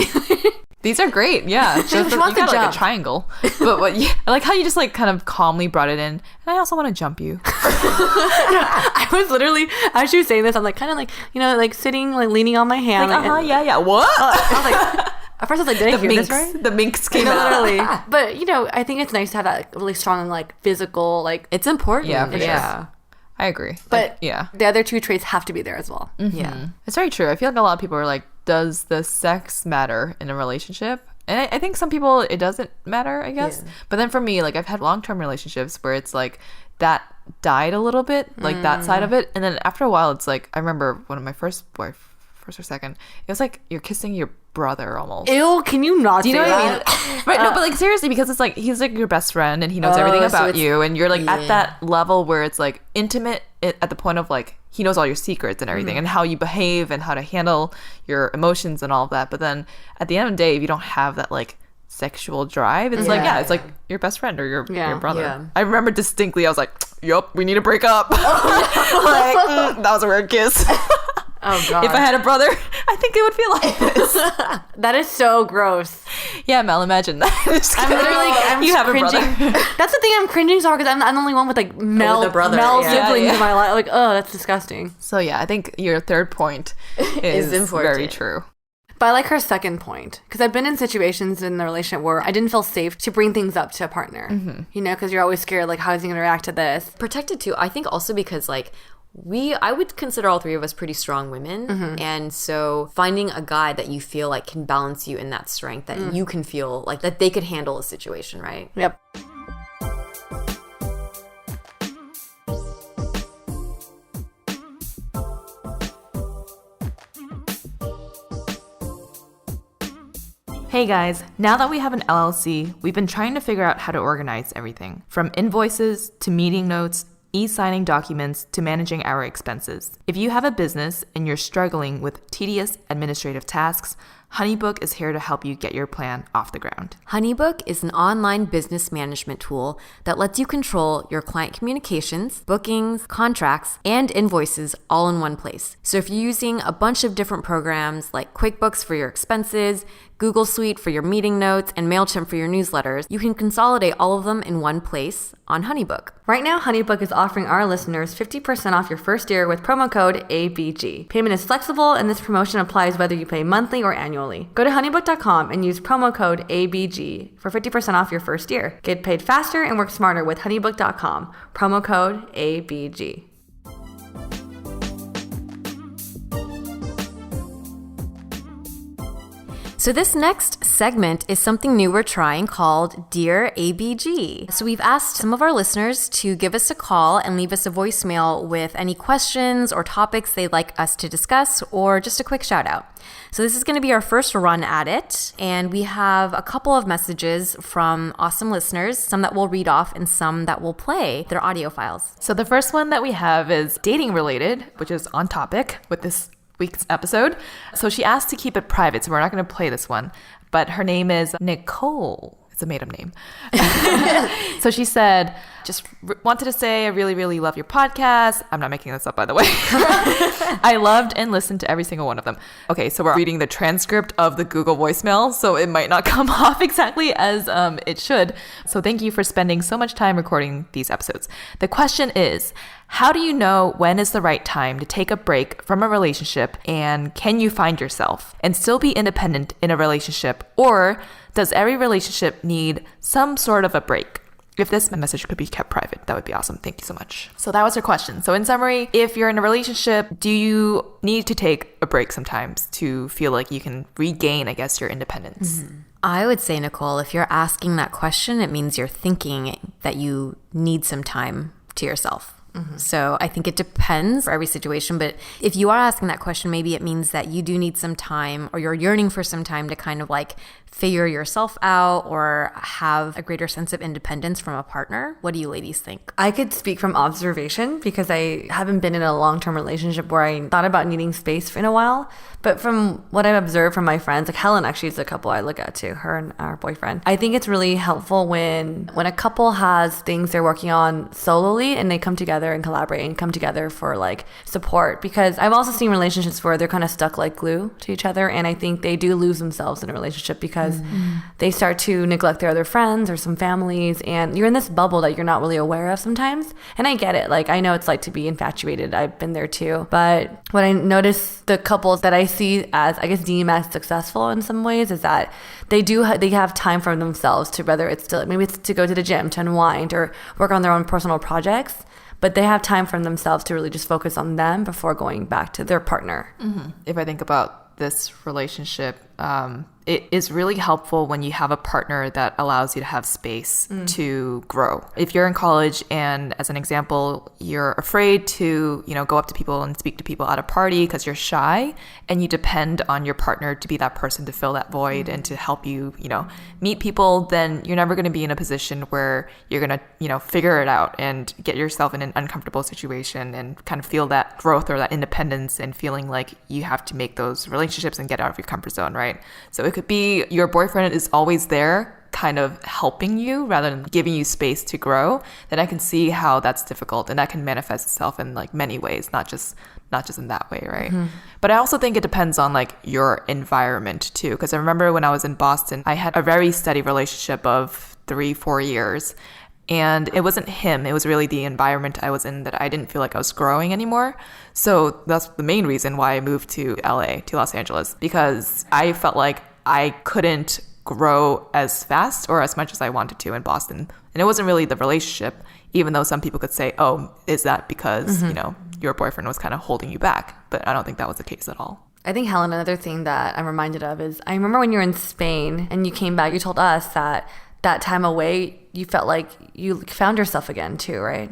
These are great. Yeah. Just She you wants to got like jump. a triangle. But what, yeah, I like how you just like kind of calmly brought it in. And I also want to jump you. I was literally as she was saying this, I'm like kind of like like sitting like leaning on my hand. Like, like, yeah. What? I was like, at first I was like, did I hear this right? The minx came No, out. literally. But I think it's nice to have that really strong like physical like. It's important. Yeah, for sure. yeah. I agree. But yeah. the other 2 traits have to be there as well. Yeah. It's very true. I feel like a lot of people are like, does the sex matter in a relationship? And I think some people, it doesn't matter, I guess. Yeah. But then for me, like I've had long-term relationships where it's like that died a little bit, like that side of it. And then after a while, it's like, I remember one of my first or second, it was like you're kissing your brother almost. Ew, can you not Do you know say what I mean? that? Right, no, but like seriously, because it's like he's like your best friend and he knows everything so about it's- you, and you're like at yeah. that level where it's like intimate at the point of like he knows all your secrets and everything and how you behave and how to handle your emotions and all of that. But then at the end of the day, if you don't have that like sexual drive, it's like it's like your best friend or your brother. Yeah. I remember distinctly, I was like, "Yup, we need to break up." Like that was a weird kiss. Oh god. If I had a brother, I think it would feel like this. That is so gross. Yeah, Mel, imagine that. I'm literally I'm you have a cringing. brother. That's the thing I'm cringing so hard because I'm the only one with like male a brother, male yeah. siblings Yeah. in my life. Like, oh, that's disgusting. So yeah, I think your third point is important. very true. But I like her second point because I've been in situations in the relationship where I didn't feel safe to bring things up to a partner. Because you're always scared, like, how is he going to react to this? Protected too. I think also because like I would consider all 3 of us pretty strong women. And so finding a guy that you feel like can balance you in that strength, that you can feel like that they could handle a situation, right? Yep. Hey guys, now that we have an LLC, we've been trying to figure out how to organize everything, from invoices to meeting notes, e-signing documents to managing our expenses. If you have a business and you're struggling with tedious administrative tasks, HoneyBook is here to help you get your plan off the ground. HoneyBook is an online business management tool that lets you control your client communications, bookings, contracts, and invoices all in one place. So if you're using a bunch of different programs like QuickBooks for your expenses, Google Suite for your meeting notes, and MailChimp for your newsletters, you can consolidate all of them in one place on HoneyBook. Right now, HoneyBook is offering our listeners 50% off your first year with promo code ABG. Payment is flexible, and this promotion applies whether you pay monthly or annually. Go to honeybook.com and use promo code ABG for 50% off your first year. Get paid faster and work smarter with honeybook.com. Promo code ABG. So this next segment is something new we're trying called Dear ABG. So we've asked some of our listeners to give us a call and leave us a voicemail with any questions or topics they'd like us to discuss or just a quick shout out. So this is going to be our first run at it, and we have a couple of messages from awesome listeners, some that we'll read off and some that will play their audio files. So the first one that we have is dating related, which is on topic with this week's episode. So she asked to keep it private, so we're not going to play this one. But her name is Nicole. It's a made-up name. So she said, just wanted to say I really, really love your podcast. I'm not making this up, by the way. I loved and listened to every single one of them. Okay, so we're reading the transcript of the Google voicemail, so it might not come off exactly as it should. So thank you for spending so much time recording these episodes. The question is, how do you know when is the right time to take a break from a relationship, and can you find yourself and still be independent in a relationship, or does every relationship need some sort of a break? If this message could be kept private, that would be awesome. Thank you so much. So that was her question. So in summary, if you're in a relationship, do you need to take a break sometimes to feel like you can regain, I guess, your independence? I would say, Nicole, if you're asking that question, it means you're thinking that you need some time to yourself. So I think it depends for every situation, but if you are asking that question, maybe it means that you do need some time, or you're yearning for some time to kind of like figure yourself out or have a greater sense of independence from a partner. What do you ladies think? I could speak from observation because I haven't been in a long-term relationship where I thought about needing space in a while. But from what I've observed from my friends, like Helen actually is a couple I look at too, her and our boyfriend. I think it's really helpful when a couple has things they're working on solely and they come together and collaborate and come together for like support. Because I've also seen relationships where they're kind of stuck like glue to each other, and I think they do lose themselves in a relationship because they start to neglect their other friends or some families, and you're in this bubble that you're not really aware of sometimes. And I get it. Like, I know it's like to be infatuated. I've been there too. But what I notice the couples that I see as, I guess, deem as successful in some ways is that they have time for themselves to, whether it's to, maybe it's to go to the gym, to unwind, or work on their own personal projects. But they have time for themselves to really just focus on them before going back to their partner. If I think about this relationship, it is really helpful when you have a partner that allows you to have space to grow. If you're in college and, as an example, you're afraid to, go up to people and speak to people at a party because you're shy, and you depend on your partner to be that person to fill that void and to help you, meet people, then you're never going to be in a position where you're going to, figure it out and get yourself in an uncomfortable situation and kind of feel that growth or that independence and feeling like you have to make those relationships and get out of your comfort zone, right? So it could be your boyfriend is always there kind of helping you rather than giving you space to grow. Then I can see how that's difficult, and that can manifest itself in like many ways, not just in that way, right? But I also think it depends on like your environment too, because I remember when I was in Boston, I had a very steady relationship of 3-4 years. And it wasn't him. It was really the environment I was in that I didn't feel like I was growing anymore. So that's the main reason why I moved to LA, to Los Angeles, because I felt like I couldn't grow as fast or as much as I wanted to in Boston. And it wasn't really the relationship, even though some people could say, oh, is that because, your boyfriend was kind of holding you back? But I don't think that was the case at all. I think, Helen, another thing that I'm reminded of is I remember when you were in Spain and you came back, you told us that time away, you felt like you found yourself again too, right?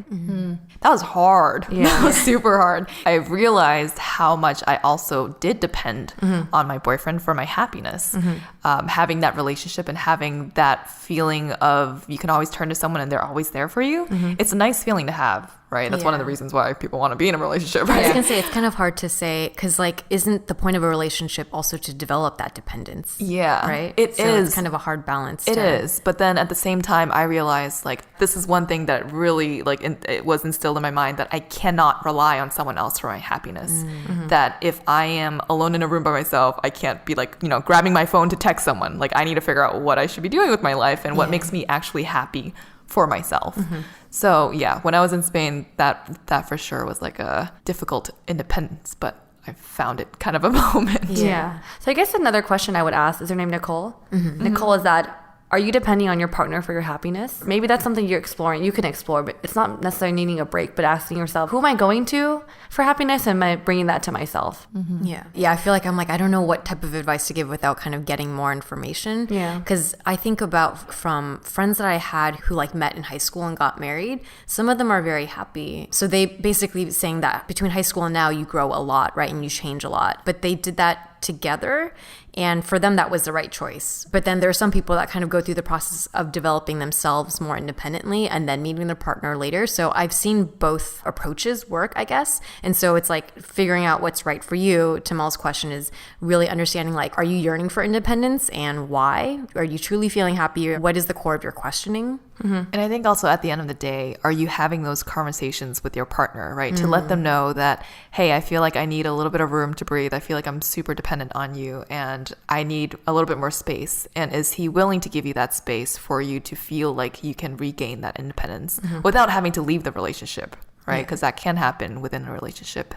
That was hard. Yeah. That was super hard. I realized how much I also did depend on my boyfriend for my happiness. Having that relationship and having that feeling of you can always turn to someone and they're always there for you. It's a nice feeling to have, right? That's one of the reasons why people want to be in a relationship, right? I was going to say, it's kind of hard to say because, like, isn't the point of a relationship also to develop that dependence? Yeah. Right? It is. It's kind of a hard balance. It is. But then at the same time, I realized, like, this is one thing that really, like, it was instilled in my mind that I cannot rely on someone else for my happiness. That if I am alone in a room by myself, I can't be, like, grabbing my phone to text someone. Like, I need to figure out what I should be doing with my life and what makes me actually happy for myself. So yeah, when I was in Spain, that for sure was like a difficult independence, but I found it kind of a moment. Yeah. So I guess another question I would ask, is her name Nicole? Nicole, is that, are you depending on your partner for your happiness? Maybe that's something you're exploring. You can explore, but it's not necessarily needing a break, but asking yourself, who am I going to for happiness? And am I bringing that to myself? Yeah. I feel like I don't know what type of advice to give without kind of getting more information. Yeah. Because I think about from friends that I had who like met in high school and got married, some of them are very happy. So they basically saying that between high school and now you grow a lot, right? And you change a lot. But they did that together. And for them, that was the right choice. But then there are some people that kind of go through the process of developing themselves more independently and then meeting their partner later. So I've seen both approaches work, I guess. And so it's like figuring out what's right for you. To Mel's question is really understanding, like, are you yearning for independence and why? Are you truly feeling happy? What is the core of your questioning? And I think also at the end of the day, are you having those conversations with your partner, right? To let them know that, hey, I feel like I need a little bit of room to breathe. I feel like I'm super dependent on you and I need a little bit more space. And is he willing to give you that space for you to feel like you can regain that independence without having to leave the relationship, right? Because that can happen within a relationship.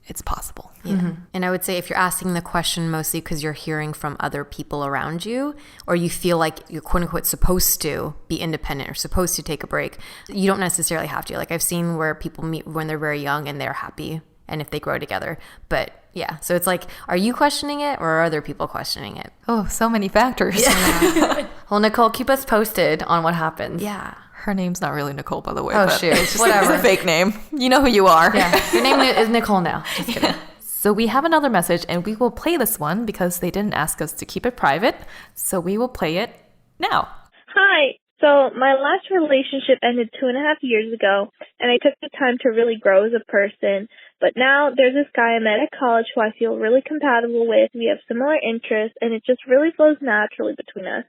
It's possible. Yeah. And I would say if you're asking the question mostly because you're hearing from other people around you, or you feel like you're quote unquote supposed to be independent or supposed to take a break, you don't necessarily have to. Like I've seen where people meet when they're very young and they're happy and if they grow together. But yeah, so it's like, are you questioning it or are other people questioning it? Oh, so many factors. Yeah. Well, Nicole, keep us posted on what happens. Yeah. Her name's not really Nicole, by the way. Oh, but shoot. it's just whatever. It's a fake name. You know who you are. Yeah. Your name is Nicole now. Just kidding. So we have another message, and we will play this one because they didn't ask us to keep it private. So we will play it now. Hi. So my last relationship ended 2.5 years ago, and I took the time to really grow as a person. But now there's this guy I met at college who I feel really compatible with. We have similar interests, and it just really flows naturally between us.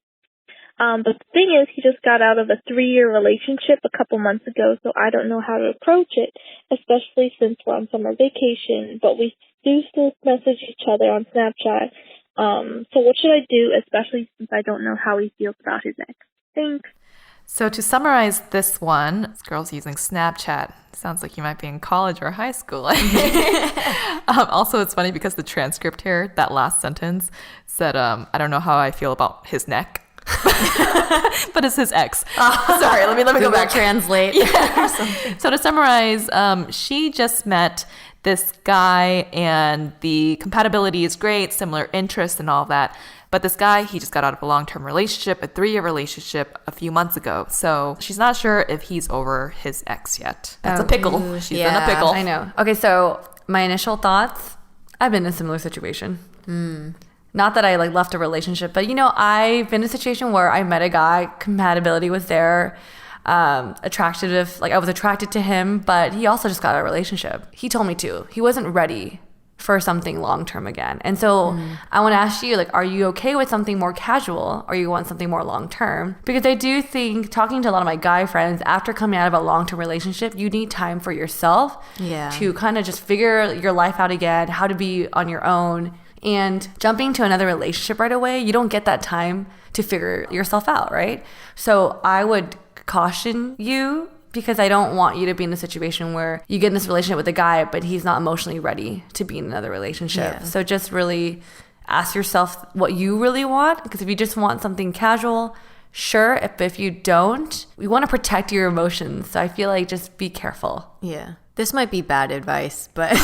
But the thing is, he just got out of a 3-year relationship a couple months ago, so I don't know how to approach it, especially since we're on summer vacation. But we do still message each other on Snapchat. So what should I do, especially since I don't know how he feels about his ex? Thanks. So to summarize this one, this girl's using Snapchat. Sounds like you might be in college or high school. Also, it's funny because the transcript here, that last sentence said, I don't know how I feel about his neck. But it's his ex. Sorry, let me go back. Translate. Yeah. So to summarize, she just met this guy and the compatibility is great, similar interests and all of that. But this guy, he just got out of a long-term relationship, a 3-year relationship a few months ago. So she's not sure if he's over his ex yet. That's a pickle. She's in a pickle. I know. Okay, so my initial thoughts, I've been in a similar situation. Not that I like left a relationship, but I've been in a situation where I met a guy, compatibility was there, attractive, like I was attracted to him, but he also just got out of a relationship. He told me to. He wasn't ready for something long-term again. And so I want to ask you, like, are you okay with something more casual or you want something more long-term? Because I do think, talking to a lot of my guy friends, after coming out of a long-term relationship, you need time for yourself to kind of just figure your life out again, how to be on your own. And jumping to another relationship right away, you don't get that time to figure yourself out, right? So I would caution you, because I don't want you to be in a situation where you get in this relationship with a guy, but he's not emotionally ready to be in another relationship. Yeah. So just really ask yourself what you really want, because if you just want something casual, sure. If you don't, we want to protect your emotions. So I feel like just be careful. Yeah. This might be bad advice, but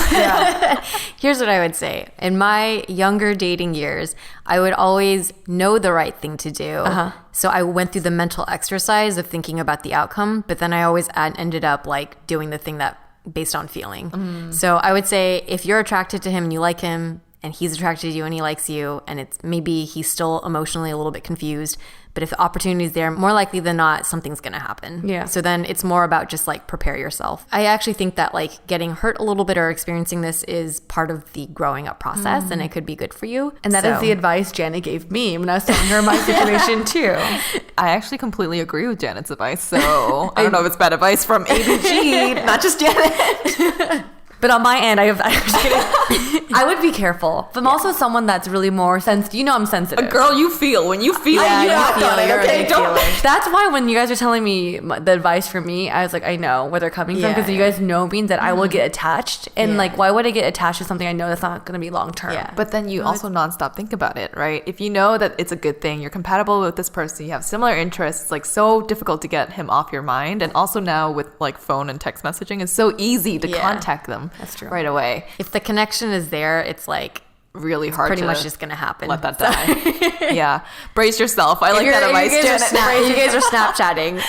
here's what I would say. In my younger dating years, I would always know the right thing to do. So I went through the mental exercise of thinking about the outcome, but then I always ended up like doing the thing that based on feeling. So I would say if you're attracted to him and you like him and he's attracted to you and he likes you and it's maybe he's still emotionally a little bit confused, but if the opportunity is there, more likely than not, something's going to happen. Yeah. So then it's more about just like prepare yourself. I actually think that like getting hurt a little bit or experiencing this is part of the growing up process and it could be good for you. And that is the advice Janet gave me when I was telling her my situation too. I actually completely agree with Janet's advice. So I don't know if it's bad advice from ABG, not just Janet. But on my end, I would be careful. But I'm also someone that's really more sensitive. I'm sensitive. A girl, you feel. When you feel, Yeah, you you act feel on it. it. You're a Okay, big don't. feeler. That's why when you guys are telling me the advice for me, I was like, I know where they're coming from, because you guys know me that I will get attached. And like, why would I get attached to something I know that's not going to be long term? Yeah. But then you also nonstop think about it, right? If you know that it's a good thing, you're compatible with this person, you have similar interests, it's like so difficult to get him off your mind. And also now with like phone and text messaging, it's so easy to contact them right away. If the connection is there, it's like really hard pretty to much just going to happen. let that die. Yeah. Brace yourself. I like that advice, Janet. You guys are Snapchatting.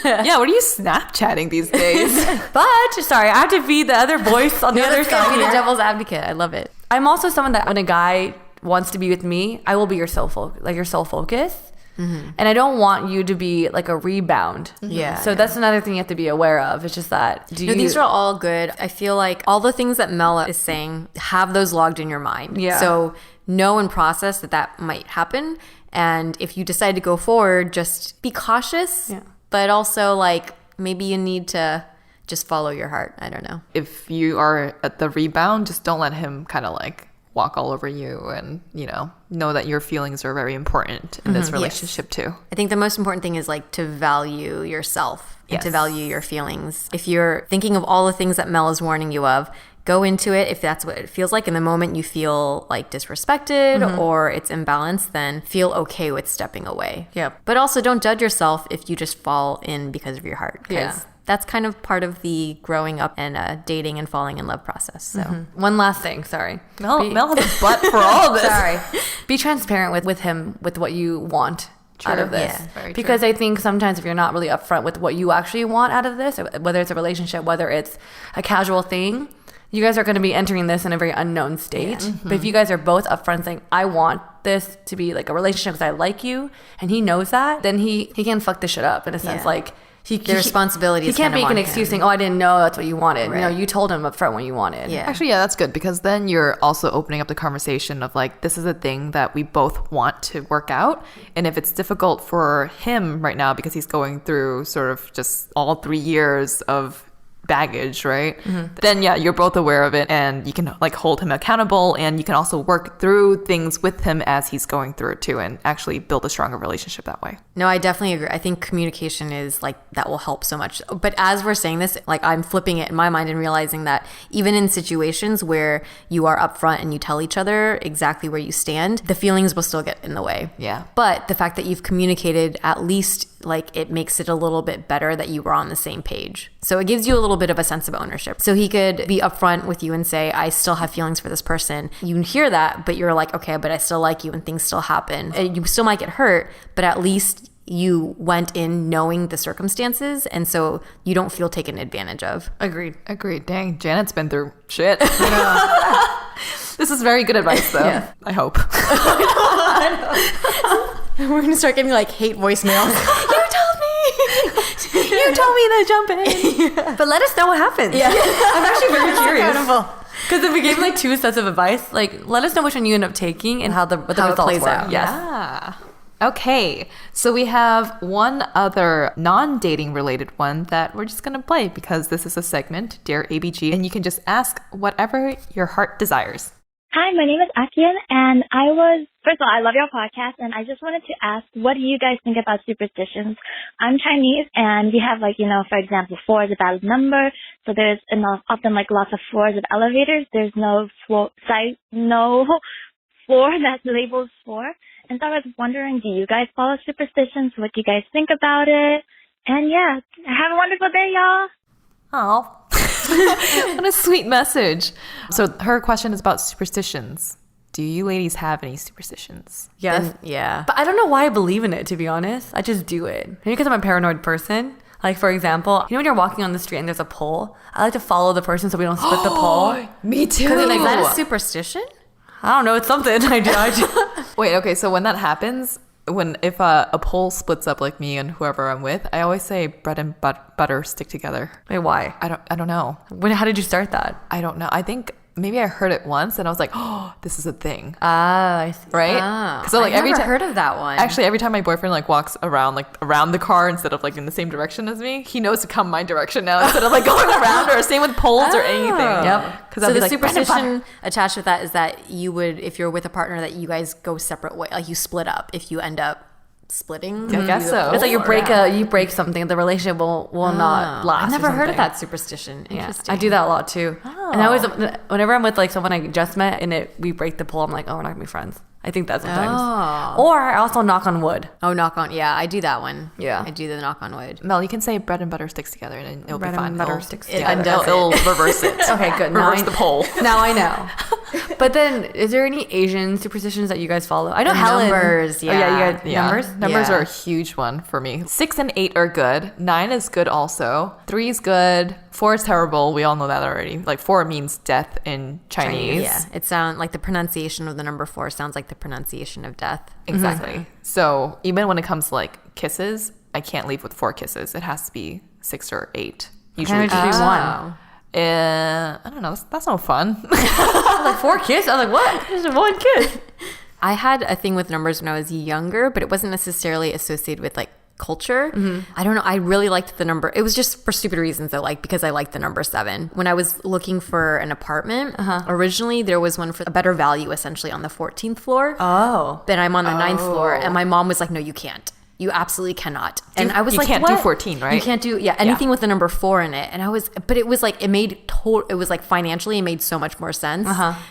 Yeah, what are you Snapchatting these days? But, sorry, I have to be the other voice on the other side. Be the here. devil's advocate. I love it. I'm also someone that when a guy wants to be with me, I will be your sole focus. And I don't want you to be like a rebound. Yeah. So that's another thing you have to be aware of. It's just that. These are all good. I feel like all the things that Mel is saying, have those logged in your mind. Yeah. So know and process that might happen. And if you decide to go forward, just be cautious. Yeah. But also like maybe you need to just follow your heart. I don't know. If you are at the rebound, just don't let him kind of like walk all over you, and know that your feelings are very important in this relationship too. I think the most important thing is like to value yourself and to value your feelings. If you're thinking of all the things that Mel is warning you of, go into it. If that's what it feels like in the moment, you feel like disrespected or it's imbalanced, then feel okay with stepping away. Yep. But also don't judge yourself if you just fall in because of your heart. Because that's kind of part of the growing up and dating and falling in love process. So one last thing. Sorry. Mel has a butt for all of this. Sorry. Be transparent with him with what you want out of this. Yeah, very because I think sometimes if you're not really upfront with what you actually want out of this, whether it's a relationship, whether it's a casual thing, you guys are going to be entering this in a very unknown state. But if you guys are both upfront saying, I want this to be like a relationship because I like you, and he knows that, then he can fuck this shit up in a sense. Like, the responsibility he is can't kind of make an on excuse him. saying, oh, I didn't know that's what you wanted. Right. You told him up front what you wanted. Yeah. Actually, yeah, that's good, because then you're also opening up the conversation of like, this is a thing that we both want to work out. And if it's difficult for him right now because he's going through sort of just all 3 years of baggage, right? Then yeah, you're both aware of it, and you can like hold him accountable, and you can also work through things with him as he's going through it too, and actually build a stronger relationship that way. No, I definitely agree. I think communication is like, that will help so much. But as we're saying this, like I'm flipping it in my mind and realizing that even in situations where you are upfront and you tell each other exactly where you stand, the feelings will still get in the way. Yeah. But the fact that you've communicated, at least like it makes it a little bit better that you were on the same page. So it gives you a little bit of a sense of ownership. So he could be upfront with you and say, I still have feelings for this person. You hear that, but you're like, okay, but I still like you, and things still happen. And you still might get hurt, but at least you went in knowing the circumstances, and so you don't feel taken advantage of. Agreed. Dang, Janet's been through shit. This is very good advice, though. Yeah. I hope. We're gonna start getting like hate voicemails. You told me to jump in. But let us know what happens. Yeah. I'm actually very curious. Because if we gave like 2 sets of advice, like let us know which one you end up taking and what the results plays were. out. Yes. Yeah. Okay, so we have one other non-dating related one that we're just going to play because this is a segment, Dear ABG, and you can just ask whatever your heart desires. Hi, my name is Akian, and first of all, I love your podcast, and I just wanted to ask, what do you guys think about superstitions? I'm Chinese, and we have for example, 4 is a bad number, so there's often lots of floors of elevators. There's no floor that labels 4. And so I was wondering, do you guys follow superstitions? What do you guys think about it? And yeah, have a wonderful day, y'all. Oh, what a sweet message. So her question is about superstitions. Do you ladies have any superstitions? Yes. Yeah. But I don't know why I believe in it, to be honest. I just do it. Maybe because I'm a paranoid person. Like, for example, when you're walking on the street and there's a pole, I like to follow the person so we don't split the pole. Me too. Is that a superstition? I don't know. It's something. I do. Wait, okay, so when that happens, if a pole splits up like me and whoever I'm with, I always say bread and butter stick together. Wait, why? I don't know. How did you start that? I don't know. I think maybe I heard it once and I was like, oh, this is a thing. I see. Right? So I've never heard of that one. Actually, every time my boyfriend walks around the car instead of in the same direction as me, he knows to come my direction now instead of going around, or same with poles or anything. Yep. So the superstition attached with that is that you would, if you're with a partner, that you guys go separate ways, like you split up if you end up splitting. I guess so. It's like you break something, the relationship will not last. I've never heard of something. that superstition. Interesting. I do that a lot too. And I always, whenever I'm with someone I just met and we break the pole, I'm like, oh, we're not gonna be friends. I think that sometimes. Or I also knock on wood. Oh, knock on. Yeah, I do that one. Yeah. I do the knock on wood. Mel, you can say bread and butter sticks together and it'll Bread be fine. and butter It'll- sticks yeah, together. it'll reverse it. Okay, good. Reverse the pole. Now I know. But then, is there any Asian superstitions that you guys follow? I know Helen. Numbers, yeah. Oh, yeah, you guys, Yeah. numbers? Numbers Yeah. are a huge one for me. 6 and 8 are good. 9 is good also. 3 is good. 4 is terrible. We all know that already. Like 4 means death in Chinese. Yeah, it sounds like the pronunciation of the number 4 sounds like the pronunciation of death. Exactly. So even when it comes to like kisses, I can't leave with 4 kisses. It has to be 6 or 8. Usually Can't it just be one? I don't know. That's no fun. Like 4 kisses? I was like, what? Just 1 kiss. I had a thing with numbers when I was younger, but it wasn't necessarily associated with like culture. I don't know. I really liked the number. It was just for stupid reasons though, like because I liked the number 7. When I was looking for an apartment, originally there was one for a better value essentially on the 14th floor. Oh. Then I'm on the 9th floor and my mom was like, no, you can't. You absolutely cannot. And I was you like, can't what? do 14, right? You can't do, anything with the number 4 in it. And but it was like, it was like financially, it made so much more sense.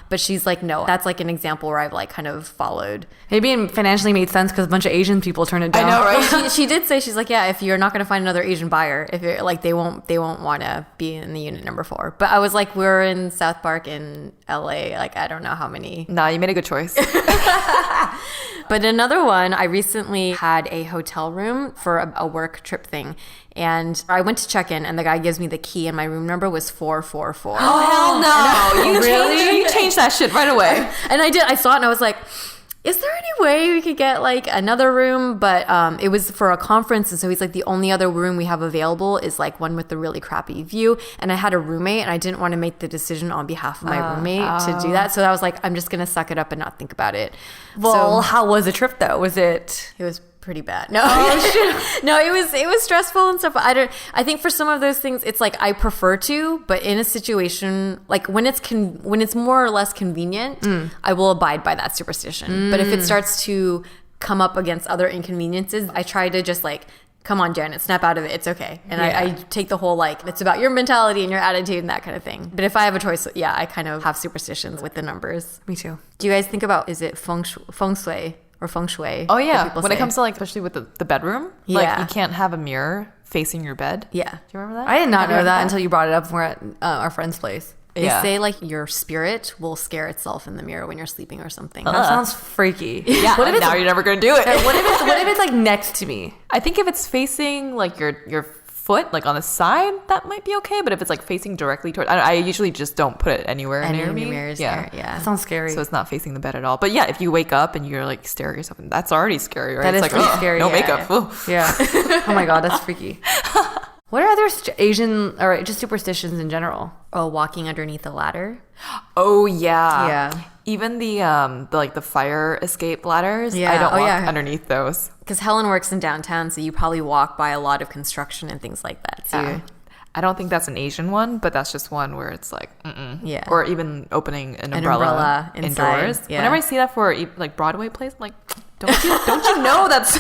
But she's like, no, that's like an example where I've like kind of followed. Maybe it financially made sense because a bunch of Asian people turned it down. I know, right? She did say, she's like, yeah, if you're not going to find another Asian buyer, if you're like, they won't want to be in the unit number 4. But I was like, we're in South Park in LA. Like, I don't know how many. Nah, you made a good choice. But another one, I recently had a hotel room for a work trip thing. And I went to check in and the guy gives me the key and my room number was 444. Oh, hell no. You changed that shit right away. And I did. I saw it and I was like, is there any way we could get like another room? But it was for a conference. And so he's like, the only other room we have available is like one with the really crappy view. And I had a roommate and I didn't want to make the decision on behalf of my roommate to do that. So I was like, I'm just going to suck it up and not think about it. Well, how was the trip though? Was it? It was pretty bad. No, no, it was stressful and stuff. I think for some of those things, it's like I prefer to, but in a situation like when it's more or less convenient, I will abide by that superstition. But if it starts to come up against other inconveniences, I try to just like, come on, Janet, snap out of it. It's okay. And I take the whole like, it's about your mentality and your attitude and that kind of thing. But if I have a choice, I kind of have superstitions with the numbers. Me too. Do you guys think about, is it feng shui? Or feng shui. Oh yeah, when it comes to like, especially with the bedroom, like Yeah. you can't have a mirror facing your bed. Yeah. Do you remember that? I did not know that until you brought it up when we're at our friend's place. They say like your spirit will scare itself in the mirror when you're sleeping or something. That sounds freaky. Yeah. What if it's, now you're never gonna do it. what if it's like next to me? I think if it's facing like your foot, like on the side, that might be okay. But if it's like facing directly towards, I usually just don't put it anywhere near me. Mirrors Yeah. there, That sounds scary. So it's not facing the bed at all. But yeah, if you wake up and you're like staring at yourself, that's already scary, right? That it's is like, pretty ugh, scary, No yeah. makeup. Ooh. Yeah. Oh my God, that's freaky. What are other Asian or just superstitions in general? Oh, walking underneath a ladder. Oh yeah. Yeah. Even the like the fire escape ladders. Yeah. I don't Oh, walk yeah. underneath those. Because Helen works in downtown, so you probably walk by a lot of construction and things like that. So I don't think that's an Asian one, but that's just one where it's like, Yeah. Or even opening an umbrella inside, indoors. yeah. Whenever I see that for like Broadway plays, I'm like, don't you know that's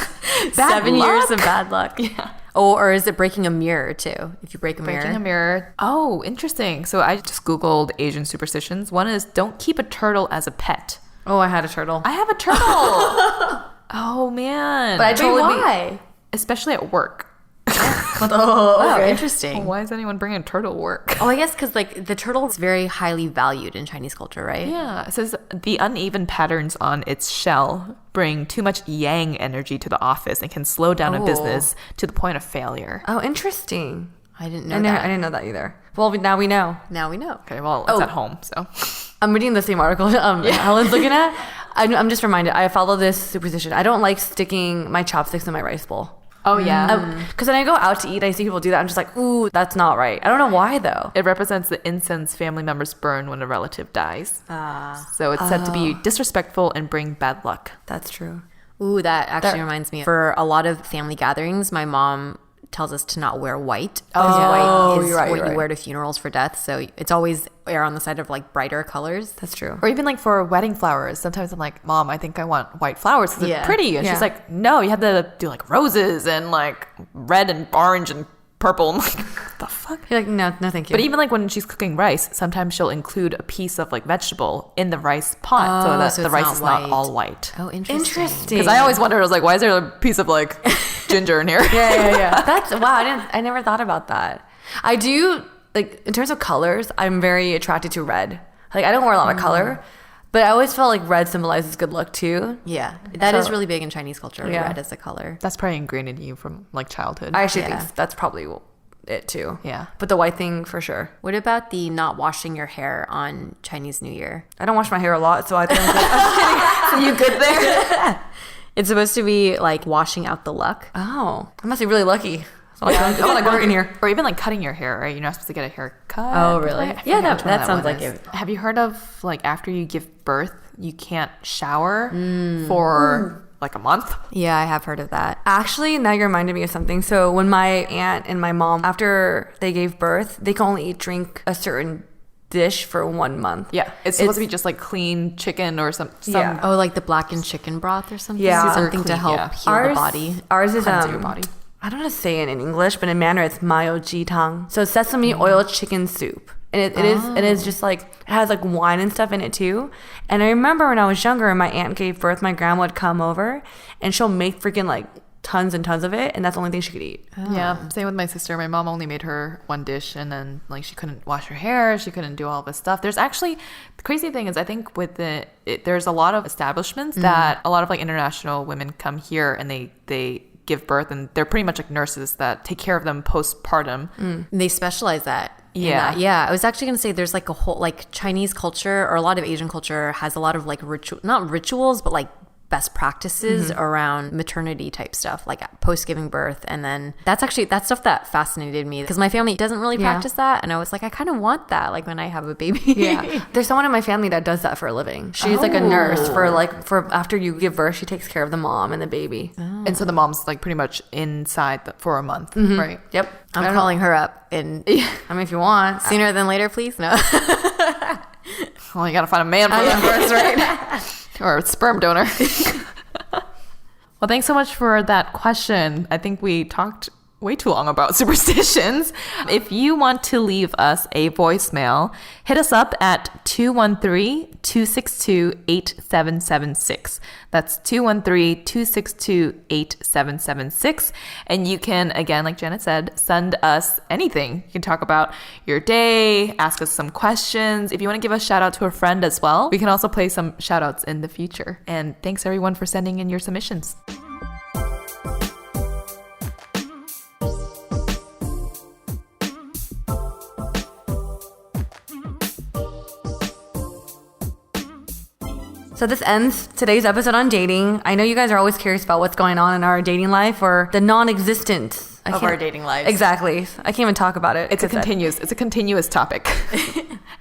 bad 7 luck? years of bad luck. Yeah. Oh, or is it breaking a mirror too? If you break a Breaking mirror. a mirror. Oh, interesting. So I just Googled Asian superstitions. One is don't keep a turtle as a pet. Oh, I had a turtle. I have a turtle. Oh man. But I totally Why? especially at work. Oh, interesting. Why is anyone bringing a turtle to work? Oh, I guess because like the turtle is very highly valued in Chinese culture, right? Yeah, it says the uneven patterns on its shell bring too much yang energy to the office and can slow down a Oh. business to the point of failure. Oh, interesting. I didn't know I that. didn't know that either. Well, now we know. Now we know. Okay, well, it's at home, so. I'm reading the same article Helen's looking at. I'm just reminded. I follow this superstition. I don't like sticking my chopsticks in my rice bowl. Oh, yeah. Because when I go out to eat, I see people do that. I'm just like, ooh, that's not right. I don't know why though. It represents the incense family members burn when a relative dies. So it's said to be disrespectful and bring bad luck. That's true. Ooh, that actually reminds me. For a lot of family gatherings, my mom tells us to not wear white. Because white is you're right, what you're you right. wear to funerals for death. So it's always err on the side of like brighter colors. That's true. Or even like for wedding flowers. Sometimes I'm like, Mom, I think I want white flowers because Yeah. they're pretty. And Yeah. she's like, no, you have to do like roses and like red and orange and purple. I'm like, what the fuck? You're like, no, thank you. But even like when she's cooking rice, sometimes she'll include a piece of like vegetable in the rice pot so that so the it's rice not is not white. all white. Oh, interesting. interesting. Because I always wondered, I was like, why is there a piece of like ginger in here? yeah. That's wow. I never thought about that. I do like in terms of colors. I'm very attracted to red. Like, I don't wear a lot of color, but I always felt like red symbolizes good luck too. Yeah, that is really big in Chinese culture. Red as a color. That's probably ingrained in you from like childhood. I actually think that's probably it too. Yeah. But the white thing for sure. What about the not washing your hair on Chinese New Year? I don't wash my hair a lot, so I think I'm You good there? It's supposed to be like washing out the luck. Oh, I must be really lucky. So I want to work in here. Or even like cutting your hair, right? You're not supposed to get a haircut. Oh, really? Yeah, that sounds like is. it. Have you heard of like after you give birth, you can't shower for like a month? Yeah, I have heard of that. Actually, now you're reminding me of something. So when my aunt and my mom, after they gave birth, they can only drink a certain dish for 1 month. Yeah, it's supposed to be just like clean chicken or some Oh, like the blackened chicken broth or something? Yeah. Something to help heal the body. Ours is your body. I don't know how to say it in English, but in Mandarin it's mayo ji tang. So sesame oil chicken soup. And it is just like, it has like wine and stuff in it too. And I remember when I was younger and my aunt gave birth, my grandma would come over and she'll make freaking like tons and tons of it, and that's the only thing she could eat. Yeah, same with my sister. My mom only made her one dish, and then like she couldn't wash her hair, she couldn't do all this stuff. There's actually, the crazy thing is, I think with there's a lot of establishments that a lot of like international women come here and they give birth, and they're pretty much like nurses that take care of them postpartum. They specialize that. Yeah. Yeah. I was actually going to say there's like a whole, like Chinese culture or a lot of Asian culture has a lot of like not rituals, but like best practices around maternity type stuff, like post giving birth. And then that's stuff that fascinated me because my family doesn't really practice that. And I was like, I kind of want that, like when I have a baby. Yeah. There's someone in my family that does that for a living. She's like a nurse for after you give birth, she takes care of the mom and the baby. And so the mom's like pretty much inside for a month, right? Yep. I'm calling her up and I mean, if you want. sooner than later, please. No. Well, you gotta find a man for that first, right? Or a sperm donor. Well, thanks so much for that question. I think we talked way too long about superstitions. If you want to leave us a voicemail, hit us up at 213-262-8776. That's 213-262-8776. And you can, again, like Janet said, send us anything. You can talk about your day, ask us some questions. If you want to give a shout out to a friend as well, we can also play some shout outs in the future. And thanks everyone for sending in your submissions. So this ends today's episode on dating. I know you guys are always curious about what's going on in our dating life or the non-existence of our dating lives. Exactly. I can't even talk about it. It's a continuous topic.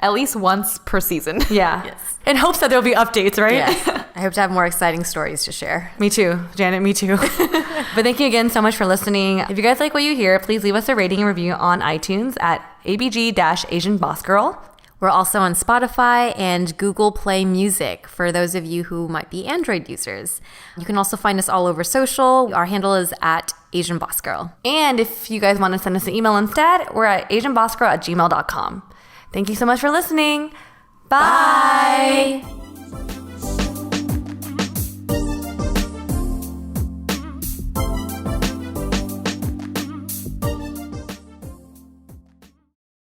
At least once per season. Yeah. Yes. In hopes that there'll be updates, right? Yes. I hope to have more exciting stories to share. Me too, Janet, me too. But thank you again so much for listening. If you guys like what you hear, please leave us a rating and review on iTunes at ABG-Asian Boss Girl. We're also on Spotify and Google Play Music for those of you who might be Android users. You can also find us all over social. Our handle is at Asian Boss Girl. And if you guys want to send us an email instead, we're at asianbossgirl@gmail.com. Thank you so much for listening. Bye.